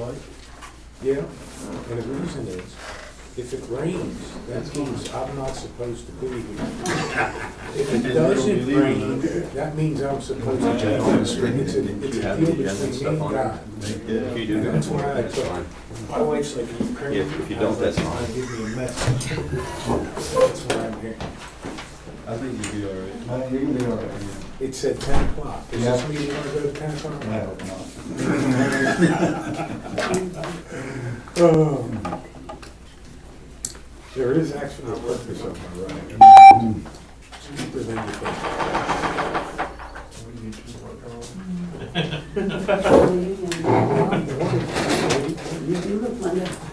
like? Yeah, and the reason is, if it rains, that means I'm not supposed to be here. If it doesn't rain, that means I'm supposed to be on the street. It's a deal between me and God. If you do, That's why I took it. My wife's like, If you don't, that's fine. give me a message. That's why I'm here. I think you'll be all right. You're gonna be all right. It said 10 o'clock. Is Yeah. this meeting gonna go to 10 o'clock? I hope not. Oh. There is actually a purpose of my ride. It's deeper than you think. You look wonderful.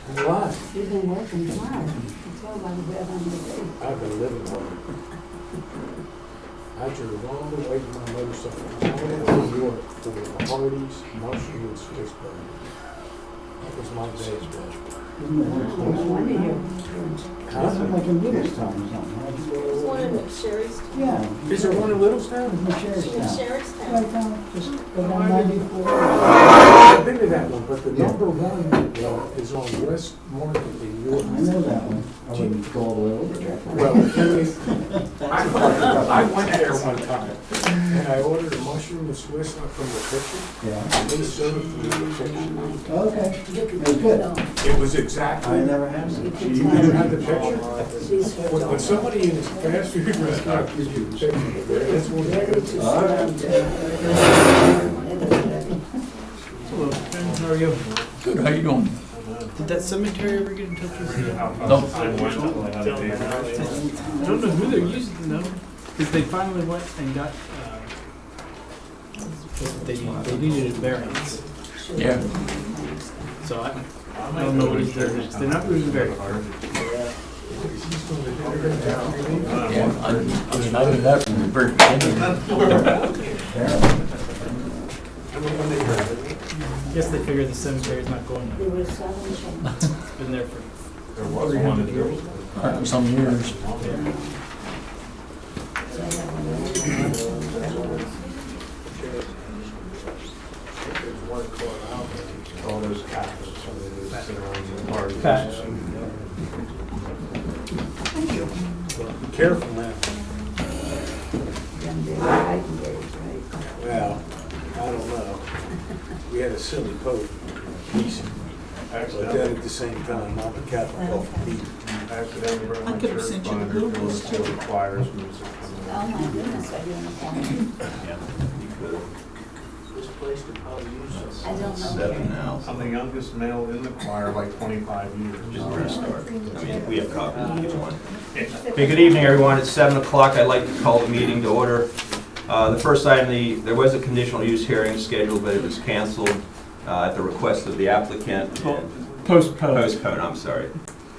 I'm alive. You've been working hard. I can tell by the breath on your face. I've been living hard. I drove all the way to my motorcycle, all the way to New York for the Hardee's mushroom and Swiss burger. That was my day's day. No wonder you're. Huh? It's like in Lewistown or something, right? There's one in Sherry's. Yeah. Is there one in Littlestown? In Sherry's In town. Sherry's town. Right down, just go down 94. I've been to that one, but the Yeah. number one is on West Market in York. I know that one. I wouldn't go all the way over there. Well, the thing is, I went there one time, and I ordered a mushroom and Swiss up from the kitchen. Yeah. They served me the picture. Okay. It was good. It was exactly. I never had it. You never had the picture? When somebody in this fast food restaurant gives you the picture, that's one of the good. All right. Hello, Ken, how are you? Good, how you doing? Did that cemetery ever get in touch with you? No. I don't know who they're using though, because they finally went and got, they needed a variance. Yeah. So I don't know what he's doing next. They're not moving very hard. Yeah, I mean, I've been there from the very beginning. Guess they figure the cemetery's not going There nowhere. was seven. It's been there for There was one here. Some years. All those cats. Be careful now. Well, I don't know. We had a silly pope. He's, but then at the same time, I'm a Catholic off the beat. Accidentally burned I my could have church sent you the binder, billboards, still too. requires music Oh coming my goodness, I didn't know. This place could probably use I don't know. 7 now. I'm the youngest male in the choir, like 25 years. Restart. I mean, we have copies of each one. Okay, good evening, everyone. It's 7 o'clock. I'd like to call the meeting to order. The first item, there was a conditional use hearing scheduled, but it was canceled at the request of the applicant. and Postponed, I'm sorry.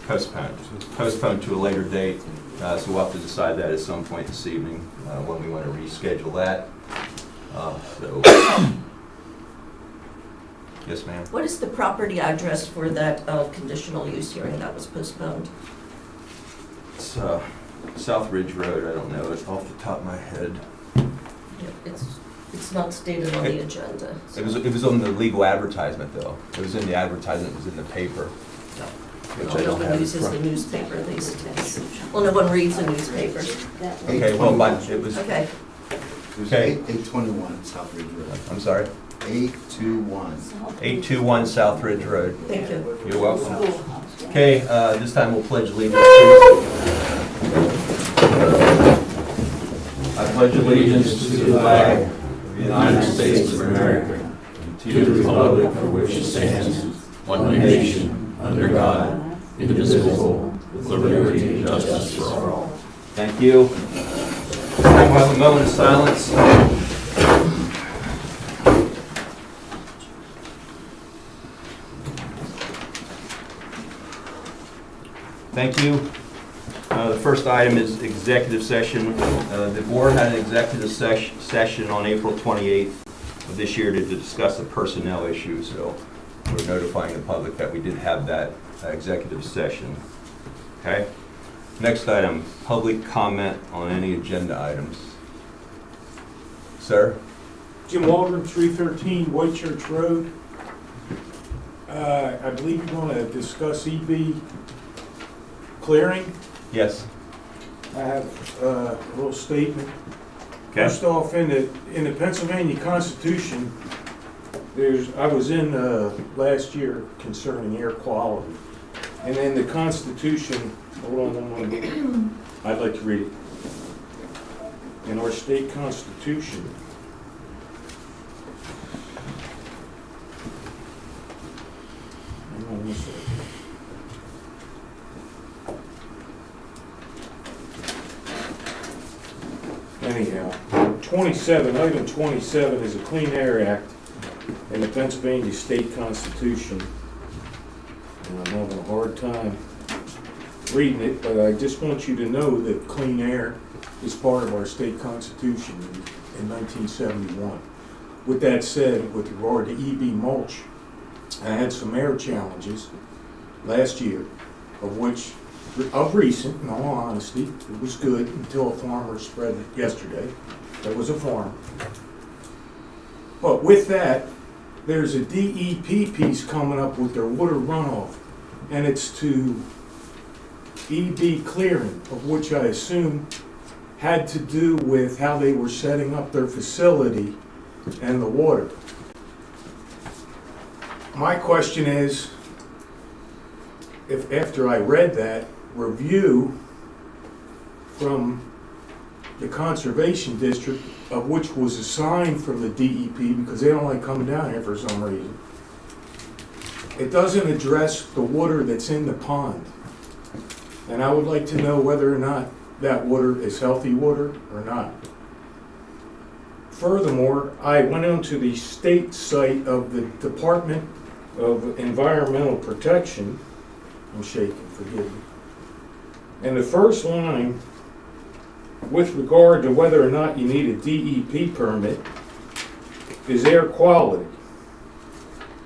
Postponed to a later date. So we'll have to decide that at some point this evening when we want to reschedule that. So, yes, ma'am. What is the property address for that conditional use hearing that was postponed? It's South Ridge Road. I don't know it off the top of my head. It's not stated on the agenda. so- It was on the legal advertisement, though. It was in the advertisement, it was in the paper. Which I No don't one have. uses the newspaper these days. Well, no one reads the newspapers. Okay, well, it was, Okay, okay, 821 South Ridge Road. I'm sorry. 821. 821 South Ridge Road. thank you. You're welcome. Okay, this time we'll pledge allegiance to. I pledge allegiance to the flag of the United States of America, and to the republic for which it stands, one nation, under God, indivisible, with liberty and justice for all. Thank you. We'll have a moment of silence. Thank you. The first item is executive session. The board had an executive session on April 28th of this year to discuss a personnel issue, so we're notifying the public that we did have that executive session. Okay? Next item, public comment on any agenda items. Sir? Jim Waldron, 313 White Church Road. I believe you're gonna discuss EB clearing. Yes. I have a little statement. Okay. First off, in the Pennsylvania Constitution, I was in last year concerning air quality. And in the Constitution, hold on one moment, I'd like to read it. In our state constitution, hang on one second. Anyhow, 27, item 27 is a Clean Air Act in the Pennsylvania State Constitution. And I'm having a hard time reading it, but I just want you to know that clean air is part of our state constitution in 1971. With that said, with regard to EB mulch, I had some air challenges last year, of recent, in all honesty, it was good until a farmer spread it yesterday. There was a farm. But with that, there's a DEP piece coming up with their water runoff, and it's to EB clearing, of which I assume had to do with how they were setting up their facility and the water. My question is, if after I read that review from the Conservation District, of which was assigned from the DEP, because they don't like coming down here for some reason, it doesn't address the water that's in the pond. And I would like to know whether or not that water is healthy water or not. Furthermore, I went onto the state site of the Department of Environmental Protection. I'm shaking, forgive me. And the first line, with regard to whether or not you need a DEP permit, is air quality.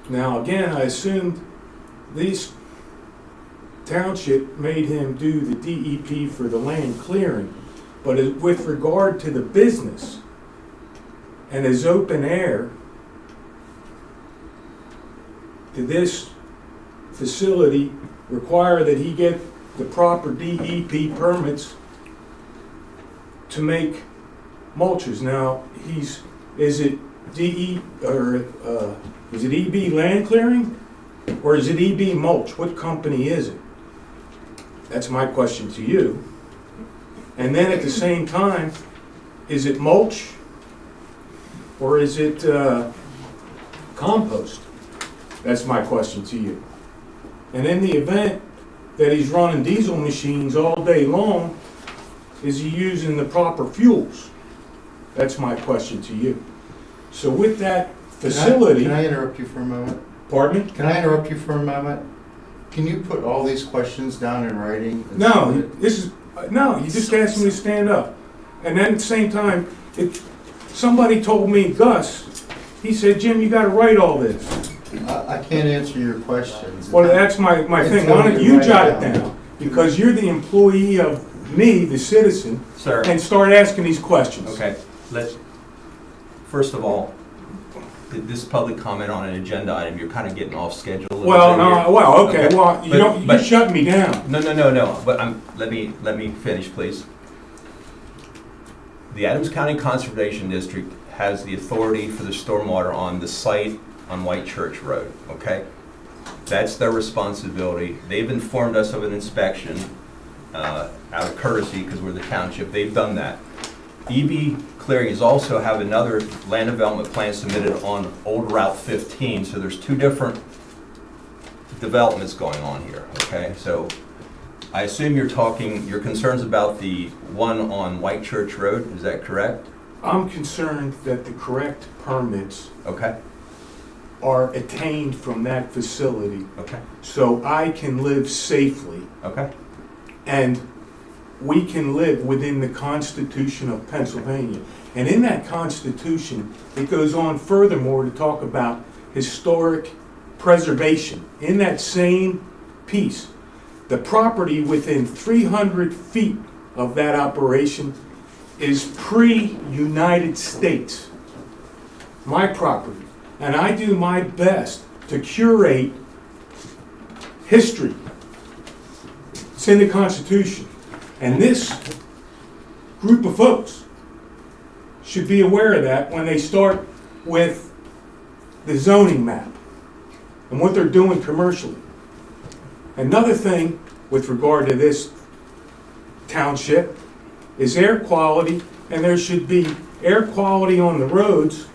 Now again, I assumed these township made him do the DEP for the land clearing, but with regard to the business and his open air, did this facility require that he get the proper DEP permits to make mulches? Now, is it EB land clearing or is it EB mulch? What company is it? That's my question to you. And then at the same time, is it mulch or is it compost? That's my question to you. And in the event that he's running diesel machines all day long, is he using the proper fuels? That's my question to you. So with that facility... Can I interrupt you for a moment? Pardon me? Can I interrupt you for a moment? Can you put all these questions down in writing? No, you just asked me to stand up. And then at the same time, somebody told me, Gus, he said, Jim, you gotta write all this. I can't answer your questions. Well, that's my thing. Why don't you jot it down? Because you're the employee of me, the citizen, Sir. and start asking these questions. Okay, first of all, this public comment on an agenda item, you're kind of getting off schedule a little Well, bit here. no, well, okay, well, But- you're shutting me down. No, but let me finish, please. The Adams County Conservation District has the authority for the stormwater on the site on White Church Road, okay? That's their responsibility. They've informed us of an inspection out of courtesy because we're the township. They've done that. EB Clearing is also have another land development plan submitted on Old Route 15, so there's two different developments going on here, okay? So I assume your concerns about the one on White Church Road, is that correct? I'm concerned that the correct permits Okay, are attained from that facility okay, so I can live safely okay. and we can live within the Constitution of Pennsylvania. And in that Constitution, it goes on furthermore to talk about historic preservation. In that same piece, the property within 300 feet of that operation is pre-United States, my property. And I do my best to curate history. It's in the Constitution. And this group of folks should be aware of that when they start with the zoning map and what they're doing commercially. Another thing with regard to this township is air quality, and there should be air quality on the roads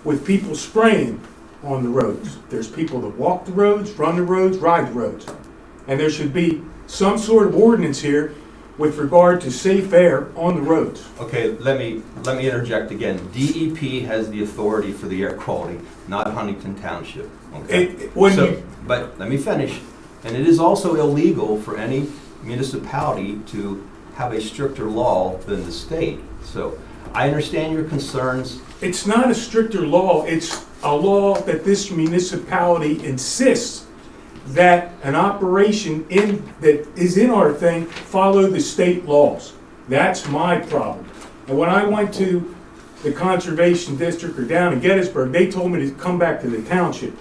with people spraying on the roads. There's people that walk the roads, run the roads, ride the roads. And there should be some sort of ordinance here with regard to safe air on the roads. Okay, let me interject again. DEP has the authority for the air quality, not Huntington Township, okay? But let me finish. And it is also illegal for any municipality to have a stricter law than the state. So I understand your concerns. It's not a stricter law, it's a law that this municipality insists that an operation that is in our thing follow the state laws. That's my problem. And when I went to the conservation district or down in Gettysburg, they told me to come back to the township.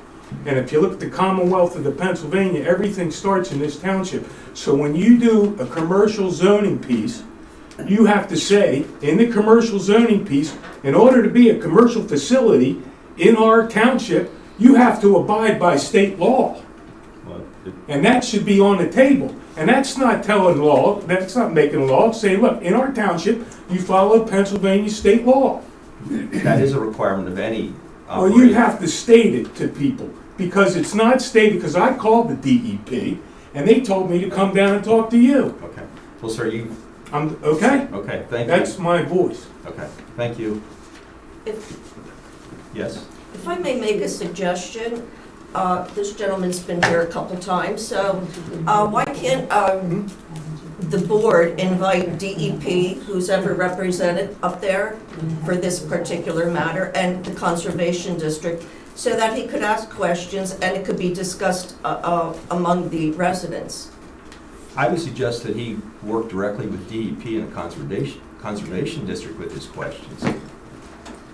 And if you look at the Commonwealth of the Pennsylvania, everything starts in this township. So when you do a commercial zoning piece, you have to say, in the commercial zoning piece, in order to be a commercial facility in our township, you have to abide by state law. And that should be on the table. And that's not telling law, that's not making law, it's saying, look, in our township, you follow Pennsylvania state law. That is a requirement of any Well, you have to state it to people, because it's not stated, because I called the DEP, and they told me to come down and talk to you. Okay. Well, sir, Okay? Okay, thank you. That's my voice. Okay, thank you. If Yes? if I may make a suggestion, this gentleman's been here a couple times, so why can't the board invite DEP, who's ever represented up there for this particular matter, and the Conservation District, so that he could ask questions and it could be discussed among the residents? I would suggest that he work directly with DEP and the Conservation District with his questions.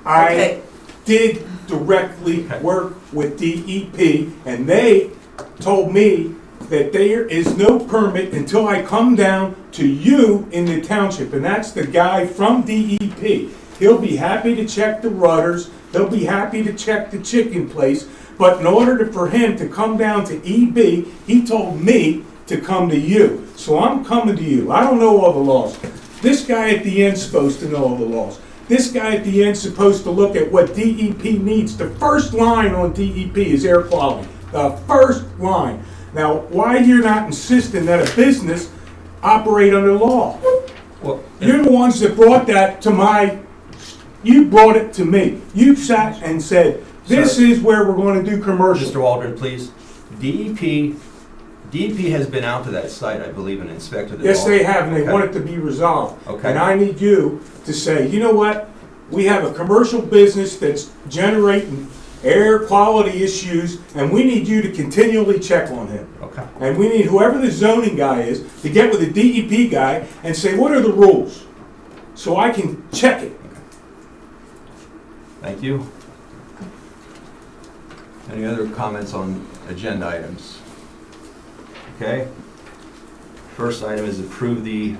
I did directly work with DEP, and they told me that there is no permit until I come down to you in the township, and that's the guy from DEP. He'll be happy to check the rudders, he'll be happy to check the chicken place, but in order for him to come down to EB, he told me to come to you. So I'm coming to you. I don't know all the laws. This guy at the end's supposed to know all the laws. This guy at the end's supposed to look at what DEP needs. The first line on DEP is air quality. The first line. Now, why you're not insisting that a business operate under law? Well, You're the ones that brought that to you brought it to me. You sat and said, this Sir. is where we're going to do commercial. Mr. Waldron, please. DEP has been out to that site, I believe, and inspected it. Yes, all. they have, and they Okay. want it to be resolved. Okay. And I need you to say, you know what? We have a commercial business that's generating air quality issues, and we need you to continually check on him. Okay. And we need whoever the zoning guy is to get with the DEP guy and say, what are the rules? So I can check it. Thank you. Any other comments on agenda items? Okay. First item is approve the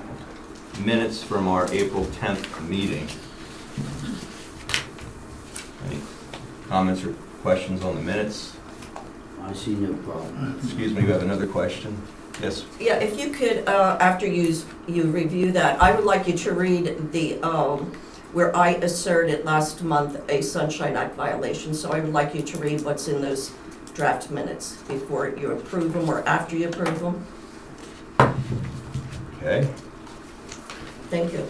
minutes from our April 10th meeting. Any comments or questions on the minutes? I see no problem. Excuse me, you have another question? Yes? Yeah, if you could, after you review that, I would like you to read the, where I asserted last month a Sunshine Act violation, so I would like you to read what's in those draft minutes before you approve them or after you approve them. Okay. Thank you.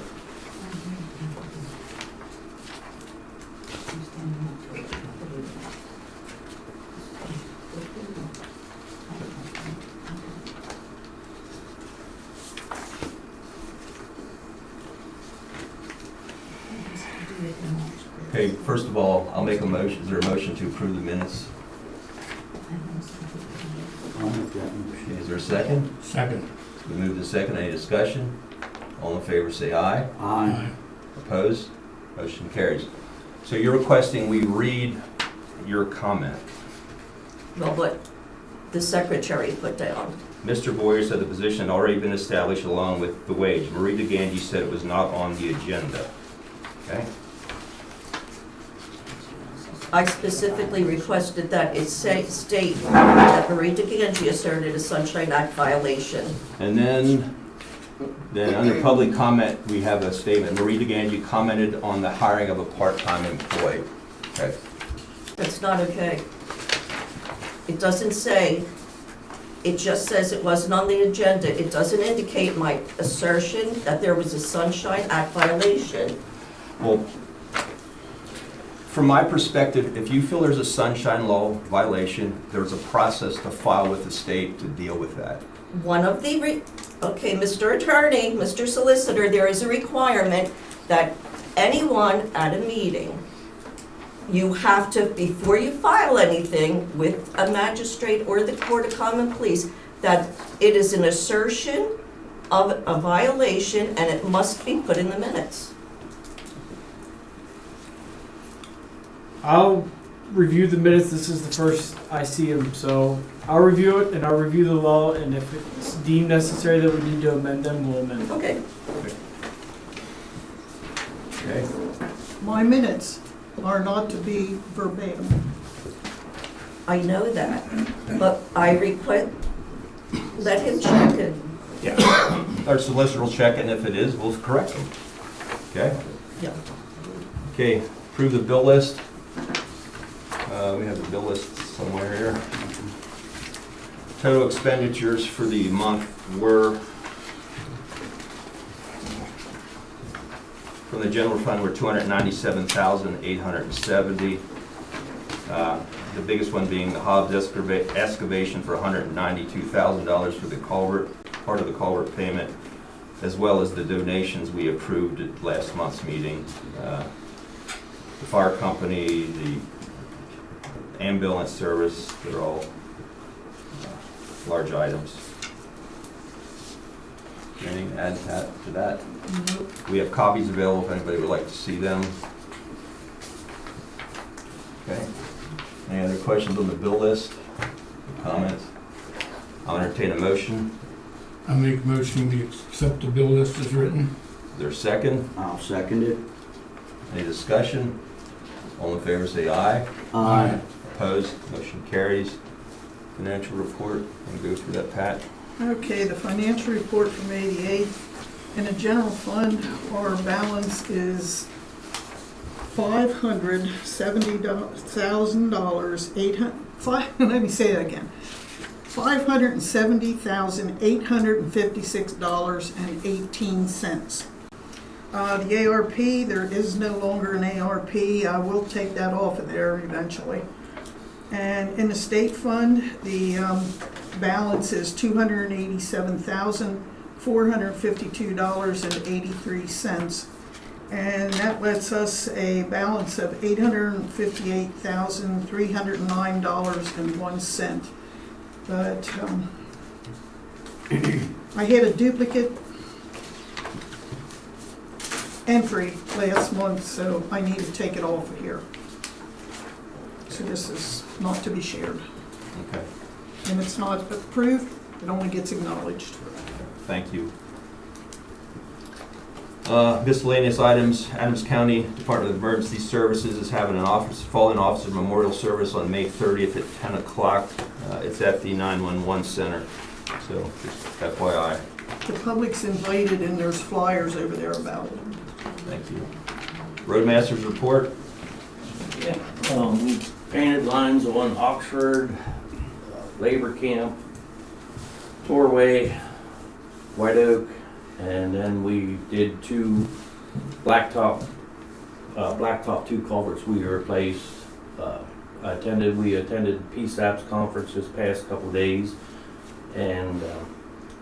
Okay, first of all, I'll make a motion. Is there a motion to approve the minutes? I'll make that Okay, motion. is there a second? Second. We move to second. Any discussion? All in favor say aye. Aye. Opposed? Motion carries. So you're requesting we read your comment. Well, the secretary put down. Mr. Boyer said the position had already been established along with the wage. Marie DeGangi said it was not on the agenda. Okay? I specifically requested that it state that Marie DeGangi asserted a Sunshine Act violation. And then under public comment, we have a statement. Marie DeGangi commented on the hiring of a part-time employee. Okay? That's not okay. It doesn't say, it just says it wasn't on the agenda. It doesn't indicate my assertion that there was a Sunshine Act violation. Well, from my perspective, if you feel there's a sunshine law violation, there's a process to file with the state to deal with that. One of the, okay, Mr. Attorney, Mr. Solicitor, there is a requirement that anyone at a meeting, you have to, before you file anything with a magistrate or the Court of Common Pleas, that it is an assertion of a violation and it must be put in the minutes. I'll review the minutes. This is the first I see them, so I'll review it and I'll review the law, and if it's deemed necessary that we need to amend them, we'll amend them. Okay. Okay? My minutes are not to be verbatim. I know that, but I request, let him check it. Our solicitor will check it, and if it is, we'll correct them. Okay? Yeah. Okay, approve the bill list. We have the bill list somewhere here. Total expenditures for the month were, from the general fund, were $297,870. The biggest one being the Hobbs excavation for $192,000 for the culvert, part of the culvert payment, as well as the donations we approved at last month's meeting. The fire company, the ambulance service, they're all large items. Anything to add to that? We have copies available if anybody would like to see them. Okay. Any other questions on the bill list? Comments? I'll entertain a motion. I make a motion we accept the bill list as written. Is there a second? I'll second it. Any discussion? All in favor say aye. Aye. Opposed? Motion carries. Financial report, I'm going to go through that, Pat. Okay, the financial report from 88. In the general fund, our balance is $570,000, let me say that again. $570,856.18. The ARP, there is no longer an ARP. I will take that off of there eventually. And in the state fund, the balance is $287,452.83. And that lets us a balance of $858,309.01. But I had a duplicate entry last month, so I need to take it off of here. So this is not to be shared. Okay, And it's not approved, it only gets acknowledged. thank you. Miscellaneous items, Adams County Department of Emergency Services is having an fallen officer memorial service on May 30th at 10 o'clock. It's at the 911 center, so just FYI. The public's invited and there's flyers over there about it. Thank you. Roadmasters report. Yeah, we painted lines on Oxford, Labor Camp, Torway, White Oak, and then we did two blacktop 2 culverts we replaced. We attended PSAP's conference this past couple of days, and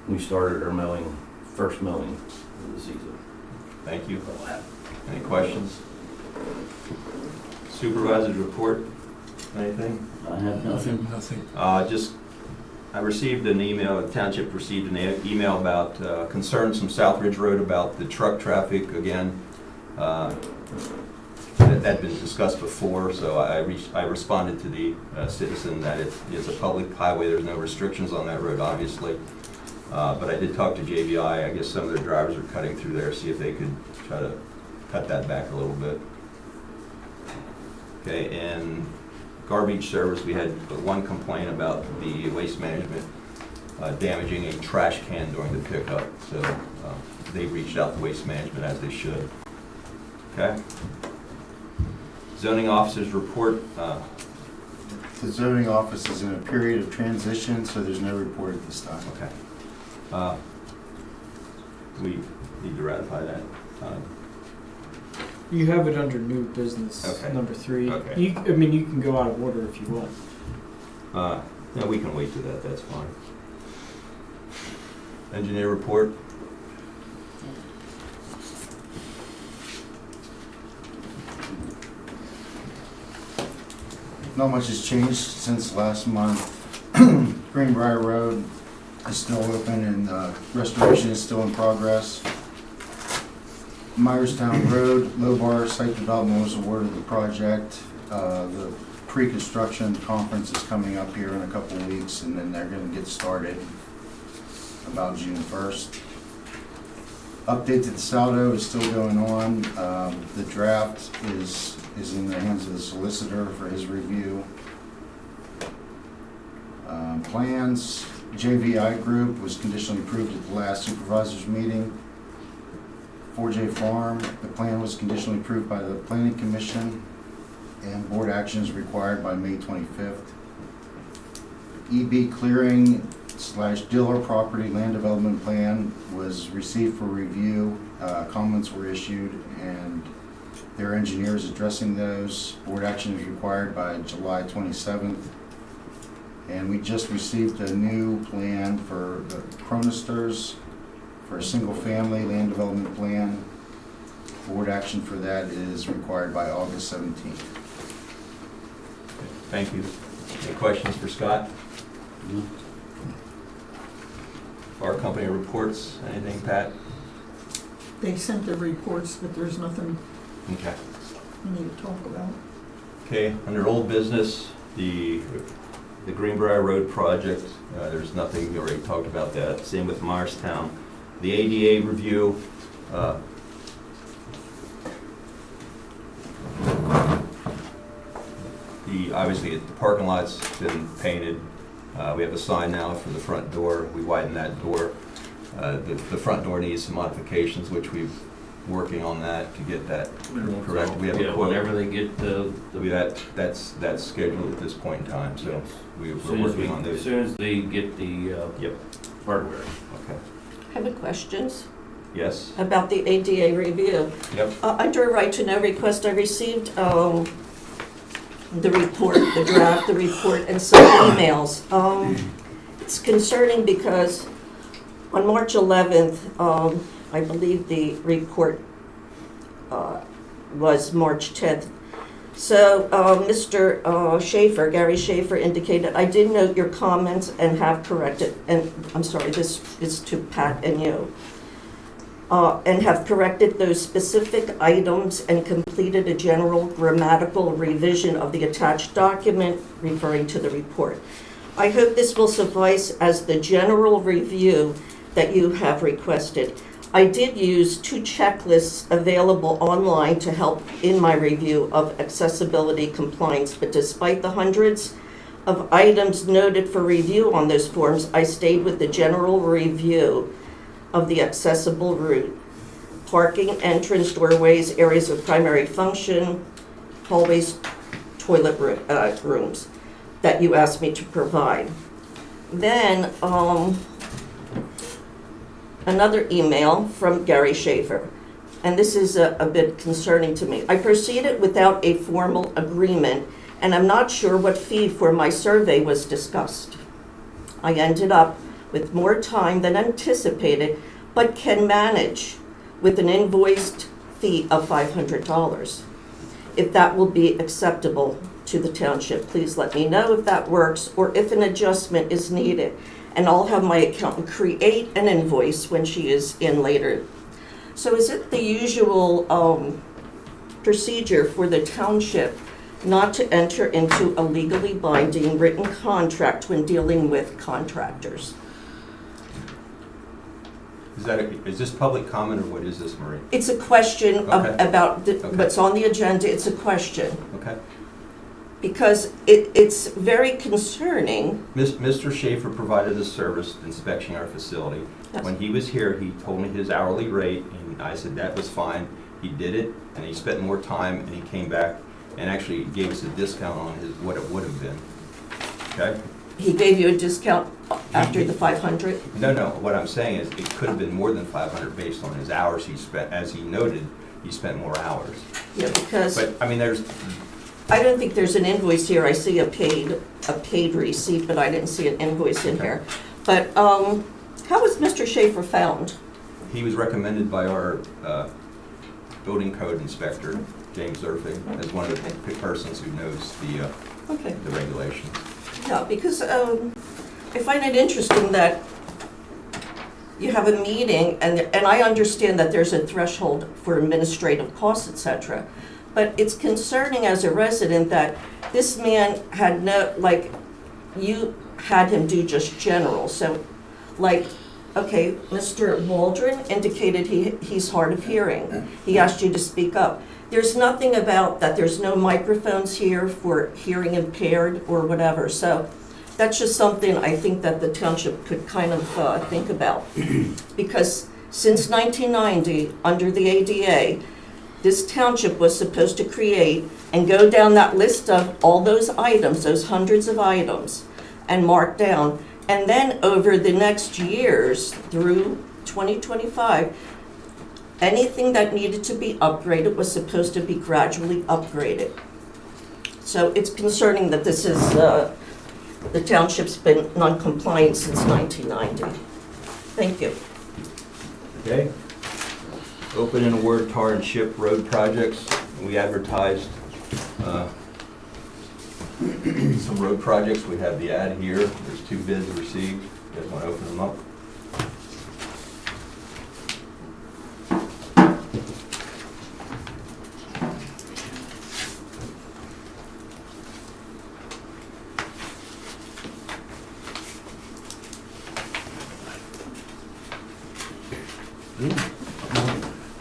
we started our first mowing of the season. Thank you. Any questions? Supervisors report. Anything? I have nothing. Nothing. I received an email, the township received an email about concerns from South Ridge Road about the truck traffic again. that had been discussed before, so I responded to the citizen that it is a public highway, there's no restrictions on that road, obviously. But I did talk to JVI, I guess some of their drivers are cutting through there, see if they could try to cut that back a little bit. Okay, and garbage service, we had one complaint about the waste management damaging a trash can during the pickup, so they reached out to waste management as they should. Okay. Zoning officers report. The zoning office is in a period of transition, so there's no report at this time. Okay. We need to ratify that. You have it under new business, Okay. number 3. Okay. You can go out of order if you want. No, we can wait to that, that's fine. Engineer report. Not much has changed since last month. Greenbrier Road is still open and restoration is still in progress. Myerstown Road, low bar site development was awarded the project. The pre-construction conference is coming up here in a couple of weeks, and then they're gonna get started about June 1st. Update to the Saldo is still going on. The draft is in the hands of the solicitor for his review. Plans, JVI Group was conditionally approved at the last Supervisors meeting. 4J Farm, the plan was conditionally approved by the Planning Commission, and board action is required by May 25th. EB Clearing / Diller Property Land Development Plan was received for review. Comments were issued, and their engineer is addressing those. Board action is required by July 27th. And we just received a new plan for the Cronisters for a single-family land development plan. Board action for that is required by August 17th. Thank you. Any questions for Scott? No. Our company reports, anything, Pat? They sent their reports, but there's nothing Okay. we need to talk about. Okay, under old business, the Greenbrier Road project, there's nothing, we already talked about that. Same with Myerstown. The ADA review, obviously the parking lot's been painted. We have a sign now for the front door. We widened that door. The front door needs some modifications, which we're working on that to get that correct. We have a quote. Whenever they get That's scheduled at this point in time, so we're working on as those. soon as they get the Yep, hardware. okay. I have a questions Yes, about the ADA review. yep, Under a right to know request, I received the report, the draft, the report, and some emails. It's concerning because on March 11th, I believe the report was March 10th. So Mr. Schaefer, Gary Schaefer indicated, I did note your comments and have corrected, and I'm sorry, this is to Pat and you, and have corrected those specific items and completed a general grammatical revision of the attached document referring to the report. I hope this will suffice as the general review that you have requested. I did use 2 checklists available online to help in my review of accessibility compliance, but despite the hundreds of items noted for review on those forms, I stayed with the general review of the accessible route, parking, entrance, doorways, areas of primary function, hallways, toilet rooms that you asked me to provide. Then, another email from Gary Schaefer, and this is a bit concerning to me. I proceeded without a formal agreement, and I'm not sure what fee for my survey was discussed. I ended up with more time than anticipated, but can manage with an invoiced fee of $500. If that will be acceptable to the township, please let me know if that works or if an adjustment is needed. And I'll have my accountant create an invoice when she is in later. So is it the usual procedure for the township not to enter into a legally binding written contract when dealing with contractors. Is this public comment, or what is this, Marie? It's a question Okay. about Okay. what's on the agenda. It's a question. Okay. Because it's very concerning. Mr. Schaefer provided a service inspection our facility. Yes. When he was here, he told me his hourly rate, and I said that was fine. He did it, and he spent more time, and he came back and actually gave us a discount on what it would have been. Okay? He gave you a discount after the 500? No, what I'm saying is it could have been more than 500 based on his hours he spent. As he noted, he spent more hours. Yeah, because But, I mean, I don't think there's an invoice here. I see a paid receipt, but I didn't see an invoice in here. But how was Mr. Schaefer found? he was recommended by our building code inspector, James Zerfig, as one of the persons who knows Okay. the regulations. Yeah, because I find it interesting that you have a meeting, and I understand that there's a threshold for administrative costs, etc. But it's concerning as a resident that this man had you had him do just general. So, okay, Mr. Waldron indicated he's hard of hearing. He asked you to speak up. There's nothing about that there's no microphones here for hearing impaired or whatever. So that's just something I think that the township could kind of think about. Because since 1990, under the ADA, this township was supposed to create and go down that list of all those items, those hundreds of items, and mark down. And then over the next years through 2025, anything that needed to be upgraded was supposed to be gradually upgraded. So it's concerning that this is, the township's been non-compliant since 1990. Thank you. Okay. Open and award tar and chip road projects. We advertised some road projects. We have the ad here. There's 2 bids received. You guys want to open them up?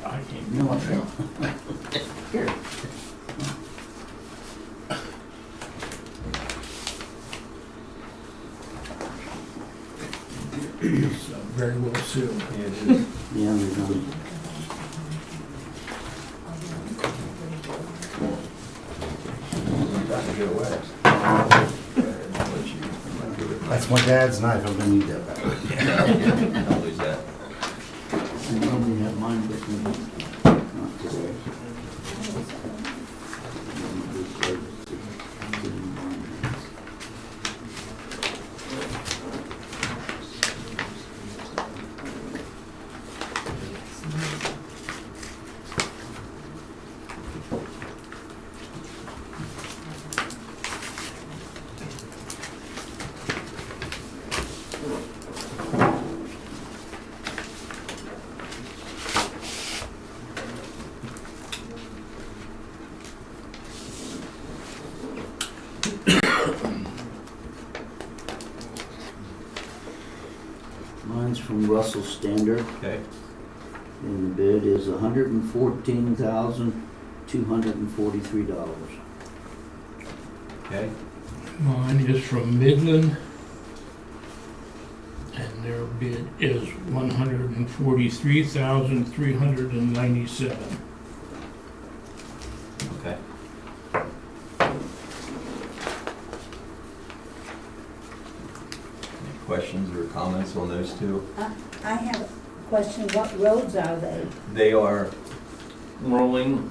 I can't do myself. Here. It's very well sealed. Yeah, it is. Yeah, there's only I'm trying to get away. That's my dad's knife, I'm gonna need that back. Don't lose that. I probably have mine with me, but not today. Mine's from Russell Standard, Okay. and the bid is $114,243. Okay. Mine is from Midland, and their bid is $143,397. Okay. Any questions or comments on those 2? I have a question, what roads are they? They are, Rolling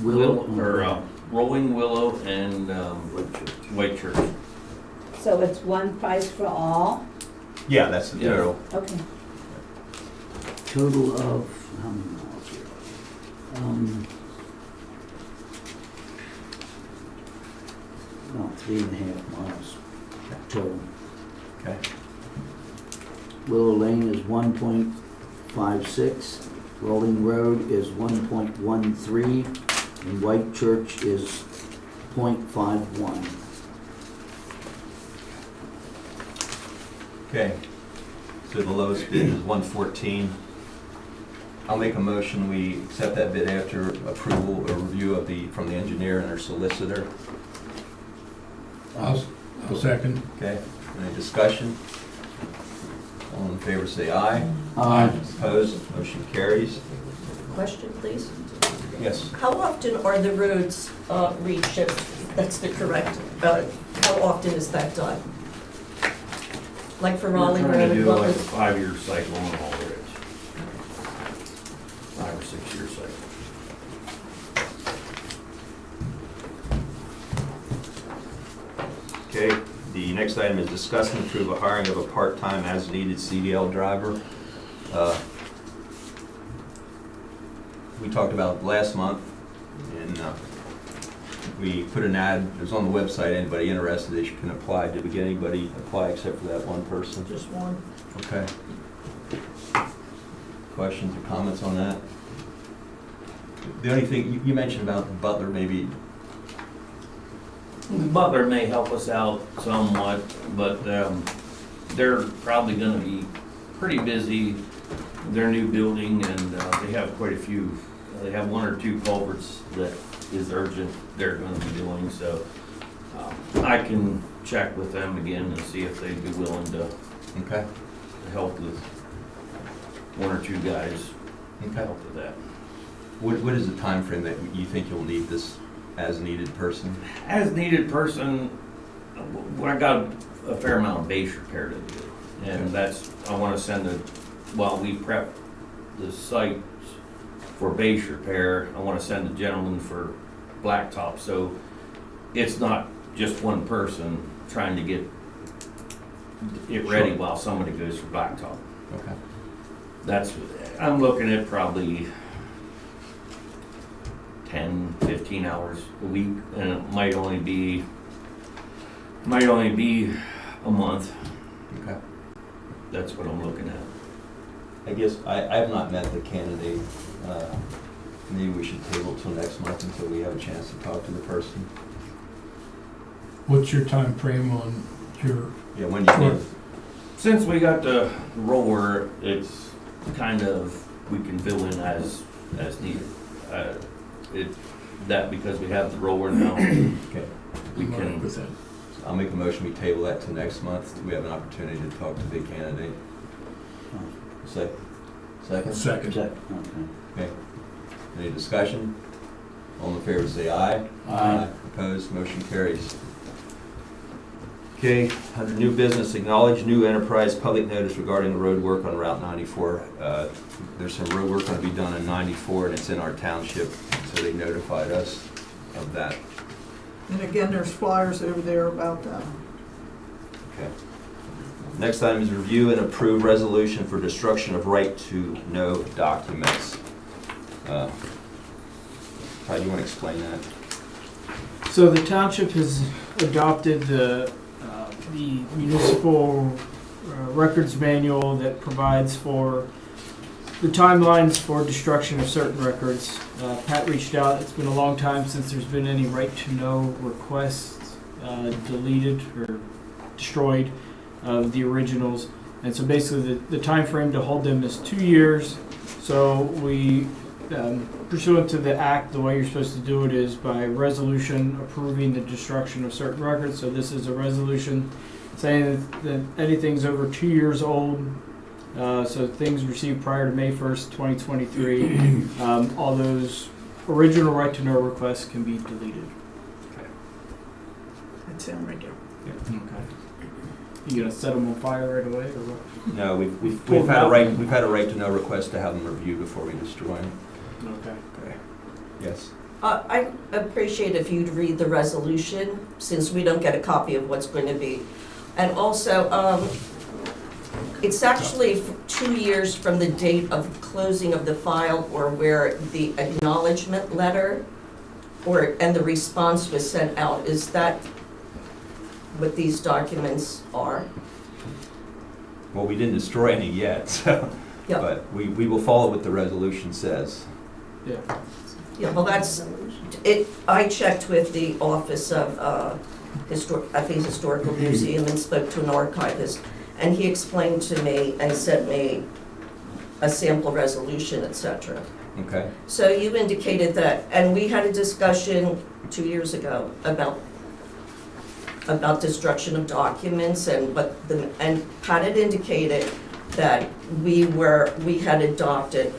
Willow, Rolling Willow and White Church. So it's one price for all? yeah, that's the Yeah. total. Okay. total of, how many miles here? About 3.5 miles total. Okay. Willow Lane is 1.56, Rolling Road is 1.13, and White Church is .51. Okay, so the lowest bid is 114. I'll make a motion, we accept that bid after approval or review of from the engineer and our solicitor. I'll second. Okay, any discussion? All in favor say aye. Aye. Opposed, motion carries. Question, please. Yes. How often are the roads reshipped? That's the correct, how often is that done? Like for Raleigh We're trying Road? to do what like a was- 5-year cycle on all roads. 5 or 6 year cycle. Okay, the next item is discuss and approve a hiring of a part-time as-needed CDL driver. We talked about last month, and we put an ad, it was on the website, anybody interested, they can apply. Did we get anybody apply except for that one person? Just one. Okay. Questions or comments on that? The only thing, you mentioned about the butler, maybe, Butler may help us out somewhat, but they're probably gonna be pretty busy. Their new building, and they have quite a few, they have 1 or 2 culverts that is urgent they're gonna be doing, so I can check with them again and see if they'd be willing to okay, help with 1 or 2 guys, okay. help with that. What is the time frame that you think you'll need this as-needed person? As needed person, I got a fair amount of base repair to do, and that's, I wanna send while we prep the sites for base repair, I wanna send a gentleman for blacktop, so it's not just one person trying to get it ready Sure. while somebody goes for blacktop. Okay. That's, I'm looking at probably 10, 15 hours a week, and it might only be a month. Okay. That's what I'm looking at. I guess I have not met the candidate. Maybe we should table till next month until we have a chance to talk to the person. What's your time frame on your? Yeah, when do you need? Since we got the roller, it's kind of, we can fill in as needed. That because we have the roller now, Okay. we can, With that. I'll make a motion, we table that till next month. We have an opportunity to talk to the candidate. Second? Second. Okay. Okay. Any discussion? All in favor say aye. Aye. Opposed, motion carries. Okay, under new business, acknowledge new enterprise public notice regarding the road work on Route 94. There's some road work going to be done in 94, and it's in our township, so they notified us of that. And again, there's flyers over there about that. Okay. Next item is review and approve resolution for destruction of right to know documents. Todd, you want to explain that? So the township has adopted the municipal records manual that provides for the timelines for destruction of certain records. Pat reached out. It's been a long time since there's been any right to know requests deleted or destroyed of the originals. And so basically the time frame to hold them is 2 years. So we, pursuant to the act, the way you're supposed to do it is by resolution approving the destruction of certain records. So this is a resolution saying that anything's over 2 years old, so things received prior to May 1st, 2023, all those original right to know requests can be deleted. That sound right there. Okay. You gonna set them on fire right away, or what? No, we've Pull had a them right, out. we've had a right to know request to have them reviewed before we destroy them. Okay. Okay. Yes. I appreciate if you'd read the resolution, since we don't get a copy of what's going to be. And also, it's actually 2 years from the date of closing of the file or where the acknowledgement letter and the response was sent out. Is that what these documents are? Well, we didn't destroy any yet, so, Yeah. but we will follow what the resolution says. Yeah. Yeah, well, that's, I checked with the Office of at the Historical Museum and spoke to an archivist, and he explained to me and sent me a sample resolution, etc. Okay. So you indicated that, and we had a discussion 2 years ago about destruction of documents and Pat had indicated that we had adopted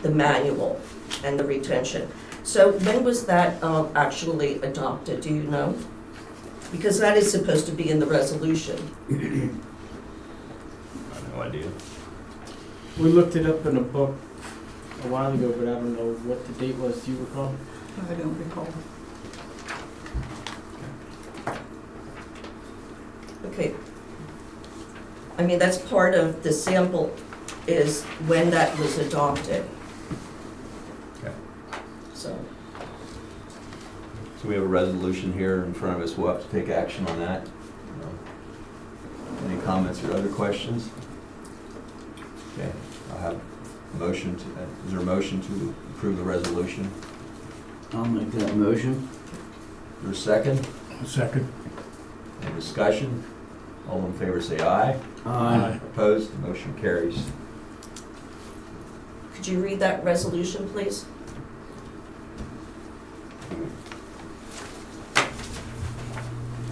the manual and the retention. So when was that actually adopted, do you know? Because that is supposed to be in the resolution. I have no idea. We looked it up in a book a while ago, but I don't know what the date was. Do you recall? I don't recall. Okay. I mean, that's part of the sample is when that was adopted. Okay. So, So we have a resolution here in front of us. We'll have to take action on that. Any comments or other questions? Okay, I'll have a motion to, is there a motion to approve the resolution? I'll make that motion. Is there a second? Second. Any discussion? All in favor say aye. Aye. Opposed? The motion carries. could you read that resolution, please?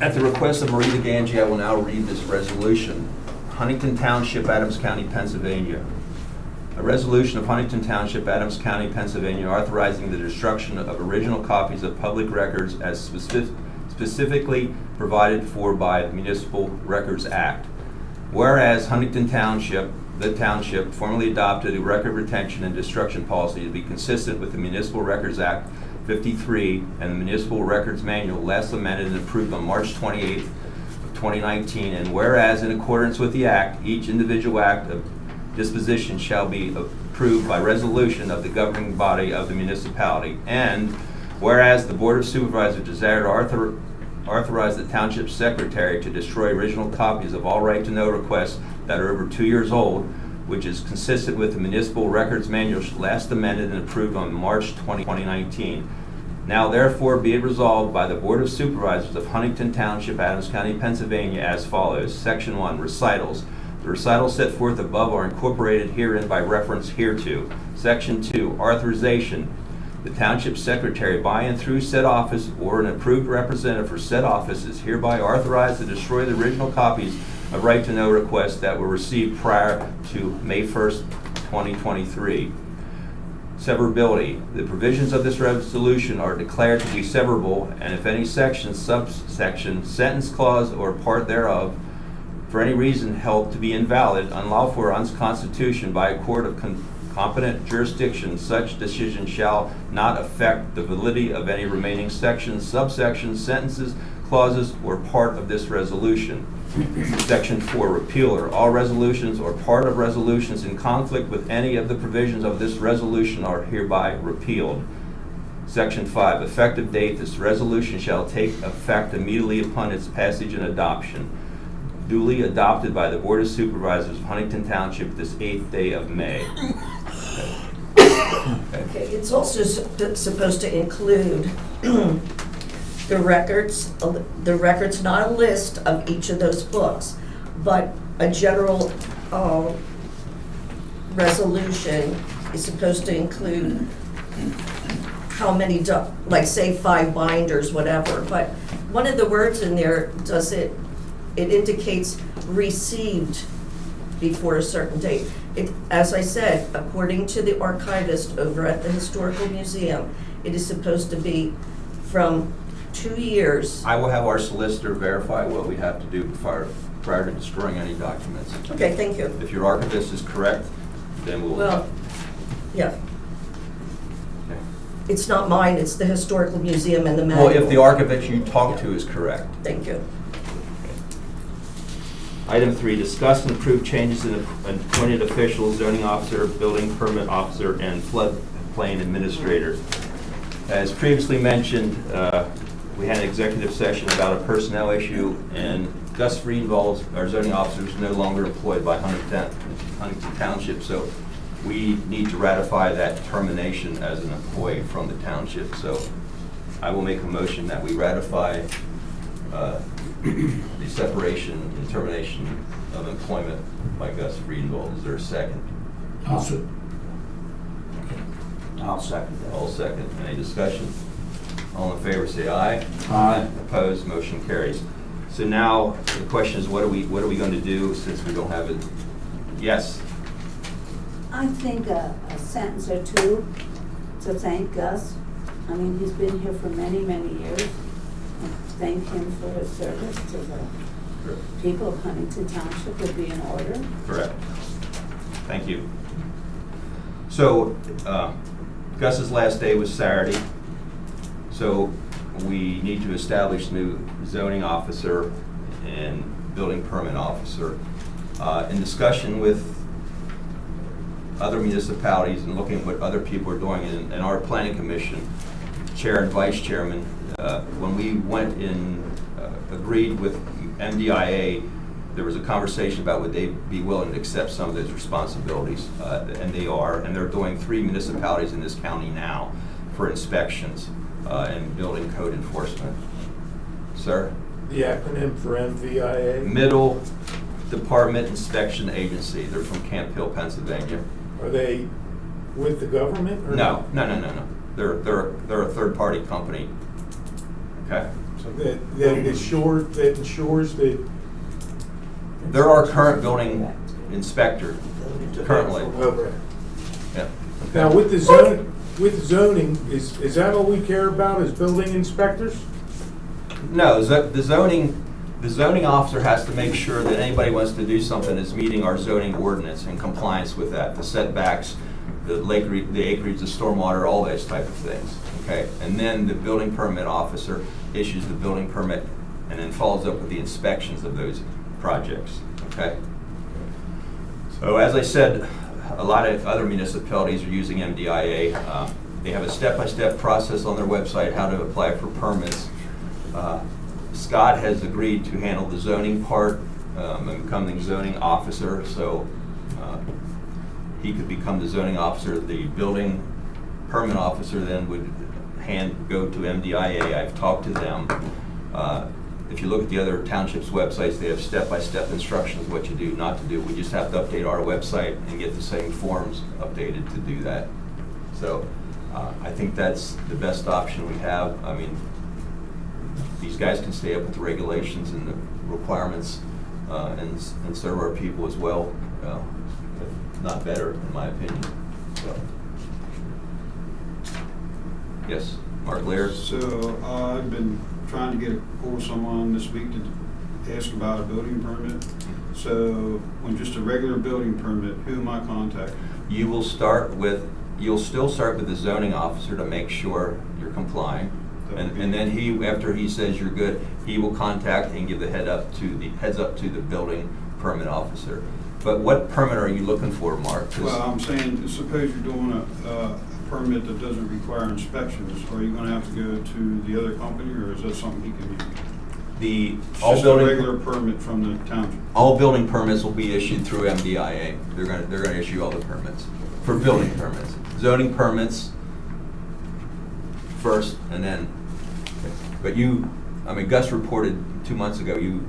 At the request of Marie Ganji, I will now read this resolution. Huntington Township, Adams County, Pennsylvania. A resolution of Huntington Township, Adams County, Pennsylvania, authorizing the destruction of original copies of public records as specifically provided for by the Municipal Records Act. Whereas Huntington Township, the township, formally adopted a record retention and destruction policy to be consistent with the Municipal Records Act 53 and the Municipal Records Manual last amended and approved on March 28th of 2019, and whereas in accordance with the Act, each individual act of disposition shall be approved by resolution of the governing body of the municipality, and whereas the Board of Supervisors desire to authorize the Township Secretary to destroy original copies of all right to know requests that are over 2 years old, which is consistent with the Municipal Records Manual last amended and approved on March 2019. Now therefore be it resolved by the Board of Supervisors of Huntington Township, Adams County, Pennsylvania as follows. Section 1, recitals. The recitals set forth above are incorporated herein by reference hereto. Section 2, authorization. The Township Secretary by and through said office or an approved representative for said office is hereby authorized to destroy the original copies of right to know requests that were received prior to May 1st, 2023. Severability. The provisions of this resolution are declared to be severable, and if any section, subsection, sentence, clause, or part thereof for any reason held to be invalid, unlawful, or unconstitutional by a court of competent jurisdiction, such decision shall not affect the validity of any remaining sections, subsections, sentences, clauses, or part of this resolution. Section 4, repealer. All resolutions or part of resolutions in conflict with any of the provisions of this resolution are hereby repealed. Section 5, effective date. This resolution shall take effect immediately upon its passage and adoption. Duly adopted by the Board of Supervisors of Huntington Township this 8th day of May. Okay, it's also supposed to include the records, not a list of each of those books, but a general resolution is supposed to include how many, like say 5 binders, whatever, but one of the words in there it indicates received before a certain date. As I said, according to the archivist over at the Historical Museum, it is supposed to be from 2 years. I will have our solicitor verify what we have to do prior to destroying any documents. Okay, thank you. If your archivist is correct, then we'll... Well, yeah. Okay. It's not mine, it's the Historical Museum and the manual. Well, if the archivist you talk to is correct. Thank you. Item 3, discuss and approve changes in appointed officials, zoning officer, building permit officer, and floodplain administrator. As previously mentioned, we had an executive session about a personnel issue, and Gus Friedwald, our zoning officer, is no longer employed by Huntington Township, so we need to ratify that termination as an employee from the township. So I will make a motion that we ratify the separation and termination of employment by Gus Friedenwald. Is there a second? I'll second that. All second. Any discussion? All in favor, say aye. Aye. Opposed, motion carries. So now, the question is, what are we going to do since we don't have it? Yes? I think a sentence or two to thank Gus. I mean, he's been here for many, many years. And thank him for his service to the people of Huntington Township would be in order. Correct. Thank you. So, Gus's last day was Saturday, so we need to establish new zoning officer and building permit officer. In discussion with other municipalities and looking at what other people are doing in our planning commission, chair and vice chairman, when we went and agreed with MDIA, there was a conversation about would they be willing to accept some of those responsibilities, and they are, and they're doing 3 municipalities in this county now for inspections and building code enforcement. Sir? The acronym for MVIA? Middle Department Inspection Agency. They're from Camp Hill, Pennsylvania. Are they with the government? Or No. They're a third-party company. Okay? So that ensures that. They're our current building inspector, currently. Okay. Yeah. Now, with the zoning, is that all we care about, is building inspectors? No, the zoning officer has to make sure that anybody wants to do something that's meeting our zoning ordinance in compliance with that, the setbacks, the acreage, the stormwater, all those type of things, okay? And then the building permit officer issues the building permit and then follows up with the inspections of those projects, okay? So as I said, a lot of other municipalities are using MDIA. They have a step-by-step process on their website how to apply for permits. Scott has agreed to handle the zoning part and become the zoning officer, so he could become the zoning officer. The building permit officer then would go to MDIA. I've talked to them. If you look at the other townships' websites, they have step-by-step instructions what you do, not to do. We just have to update our website and get the same forms updated to do that. So I think that's the best option we have. I mean, these guys can stay up with the regulations and the requirements and serve our people as well, if not better, in my opinion. So. Yes, Mark Lear. So I've been trying to get a hold of someone this week to ask about a building permit. So when just a regular building permit, who am I contacting? You'll still start with the zoning officer to make sure you're complying. And then after he says you're good, he will contact and give the heads up to the building permit officer. But what permit are you looking for, Mark? Well, I'm saying, suppose you're doing a permit that doesn't require inspections, are you going to have to go to the other company, or is that something he can use? Just a regular permit from the township? All building permits will be issued through MDIA. They're going to issue all the permits for building permits. Zoning permits first, and then. But Gus reported 2 months ago you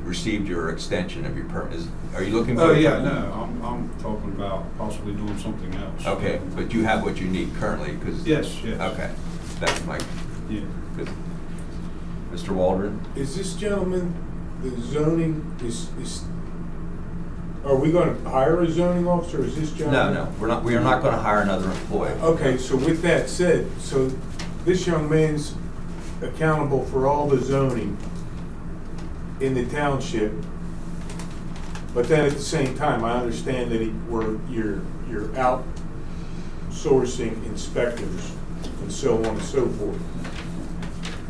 received your extension of your permit. Are you looking for? Oh yeah, no, I'm talking about possibly doing something else. Okay, but you have what you need currently, because. Yes. Okay, that's my. Yeah. Good. Mr. Waldron. Is this gentleman, the zoning are we going to hire a zoning officer, or is this gentleman? No, we are not going to hire another employee. Okay, so with that said, so this young man's accountable for all the zoning in the township, but then at the same time, I understand that you're outsourcing inspectors and so on and so forth.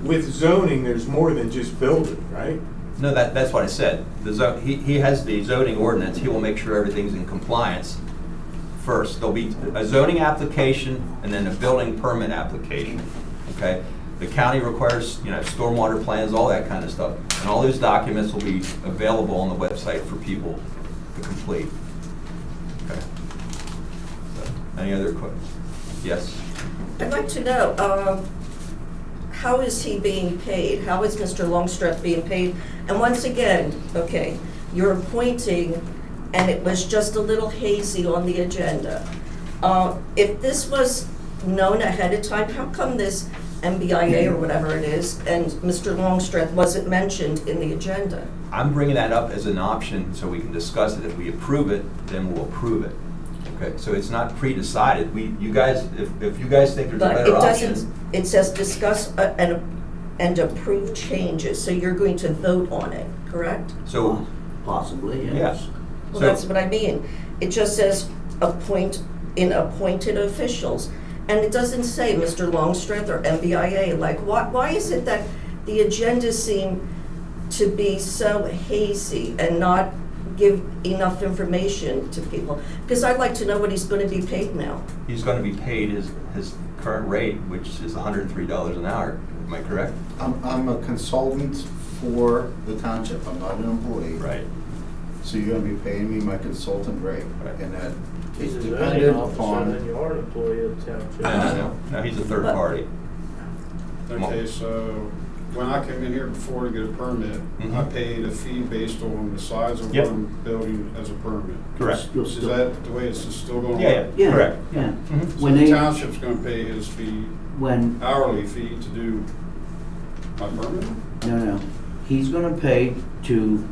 With zoning, there's more than just building, right? No, that's what I said. He has the zoning ordinance. He will make sure everything's in compliance first. There'll be a zoning application and then a building permit application, okay? The county requires, stormwater plans, all that kind of stuff. And all those documents will be available on the website for people to complete. Okay. So, any other questions? Yes? I'd like to know, how is he being paid? How is Mr. Longstreth being paid? And once again, okay, you're appointing, and it was just a little hazy on the agenda. If this was known ahead of time, how come this MBIA or whatever it is, and Mr. Longstreth wasn't mentioned in the agenda? I'm bringing that up as an option so we can discuss it. If we approve it, then we'll approve it. Okay, so it's not pre-decided. You guys, if you guys think there's a But better it option. doesn't, it says discuss and approve changes, so you're going to vote on it, correct? So, Possibly, yeah. yes. Well, So- that's what I mean. It just says appointed officials. And it doesn't say Mr. Longstreth or MBIA. Like, why is it that the agendas seem to be so hazy and not give enough information to people? Because I'd like to know what he's going to be paid now. He's going to be paid his current rate, which is $103 an hour. Am I correct? I'm a consultant for the township, I'm not an employee. Right. So you're gonna be paying me my consultant rate, Right. and that He's is a zoning dependent officer, upon. then you are an employee of the township. No, he's a third But- party. Okay, so when I came in here before to get a permit, I Mhm. paid a fee based on the size of Yep. what I'm building as a permit. Correct. You'll Is still- that the way it's still going on? Yeah, Yeah, correct. Yeah. Mhm. So When the they, township's gonna pay his fee, when, hourly fee to do my permit? no, he's gonna pay to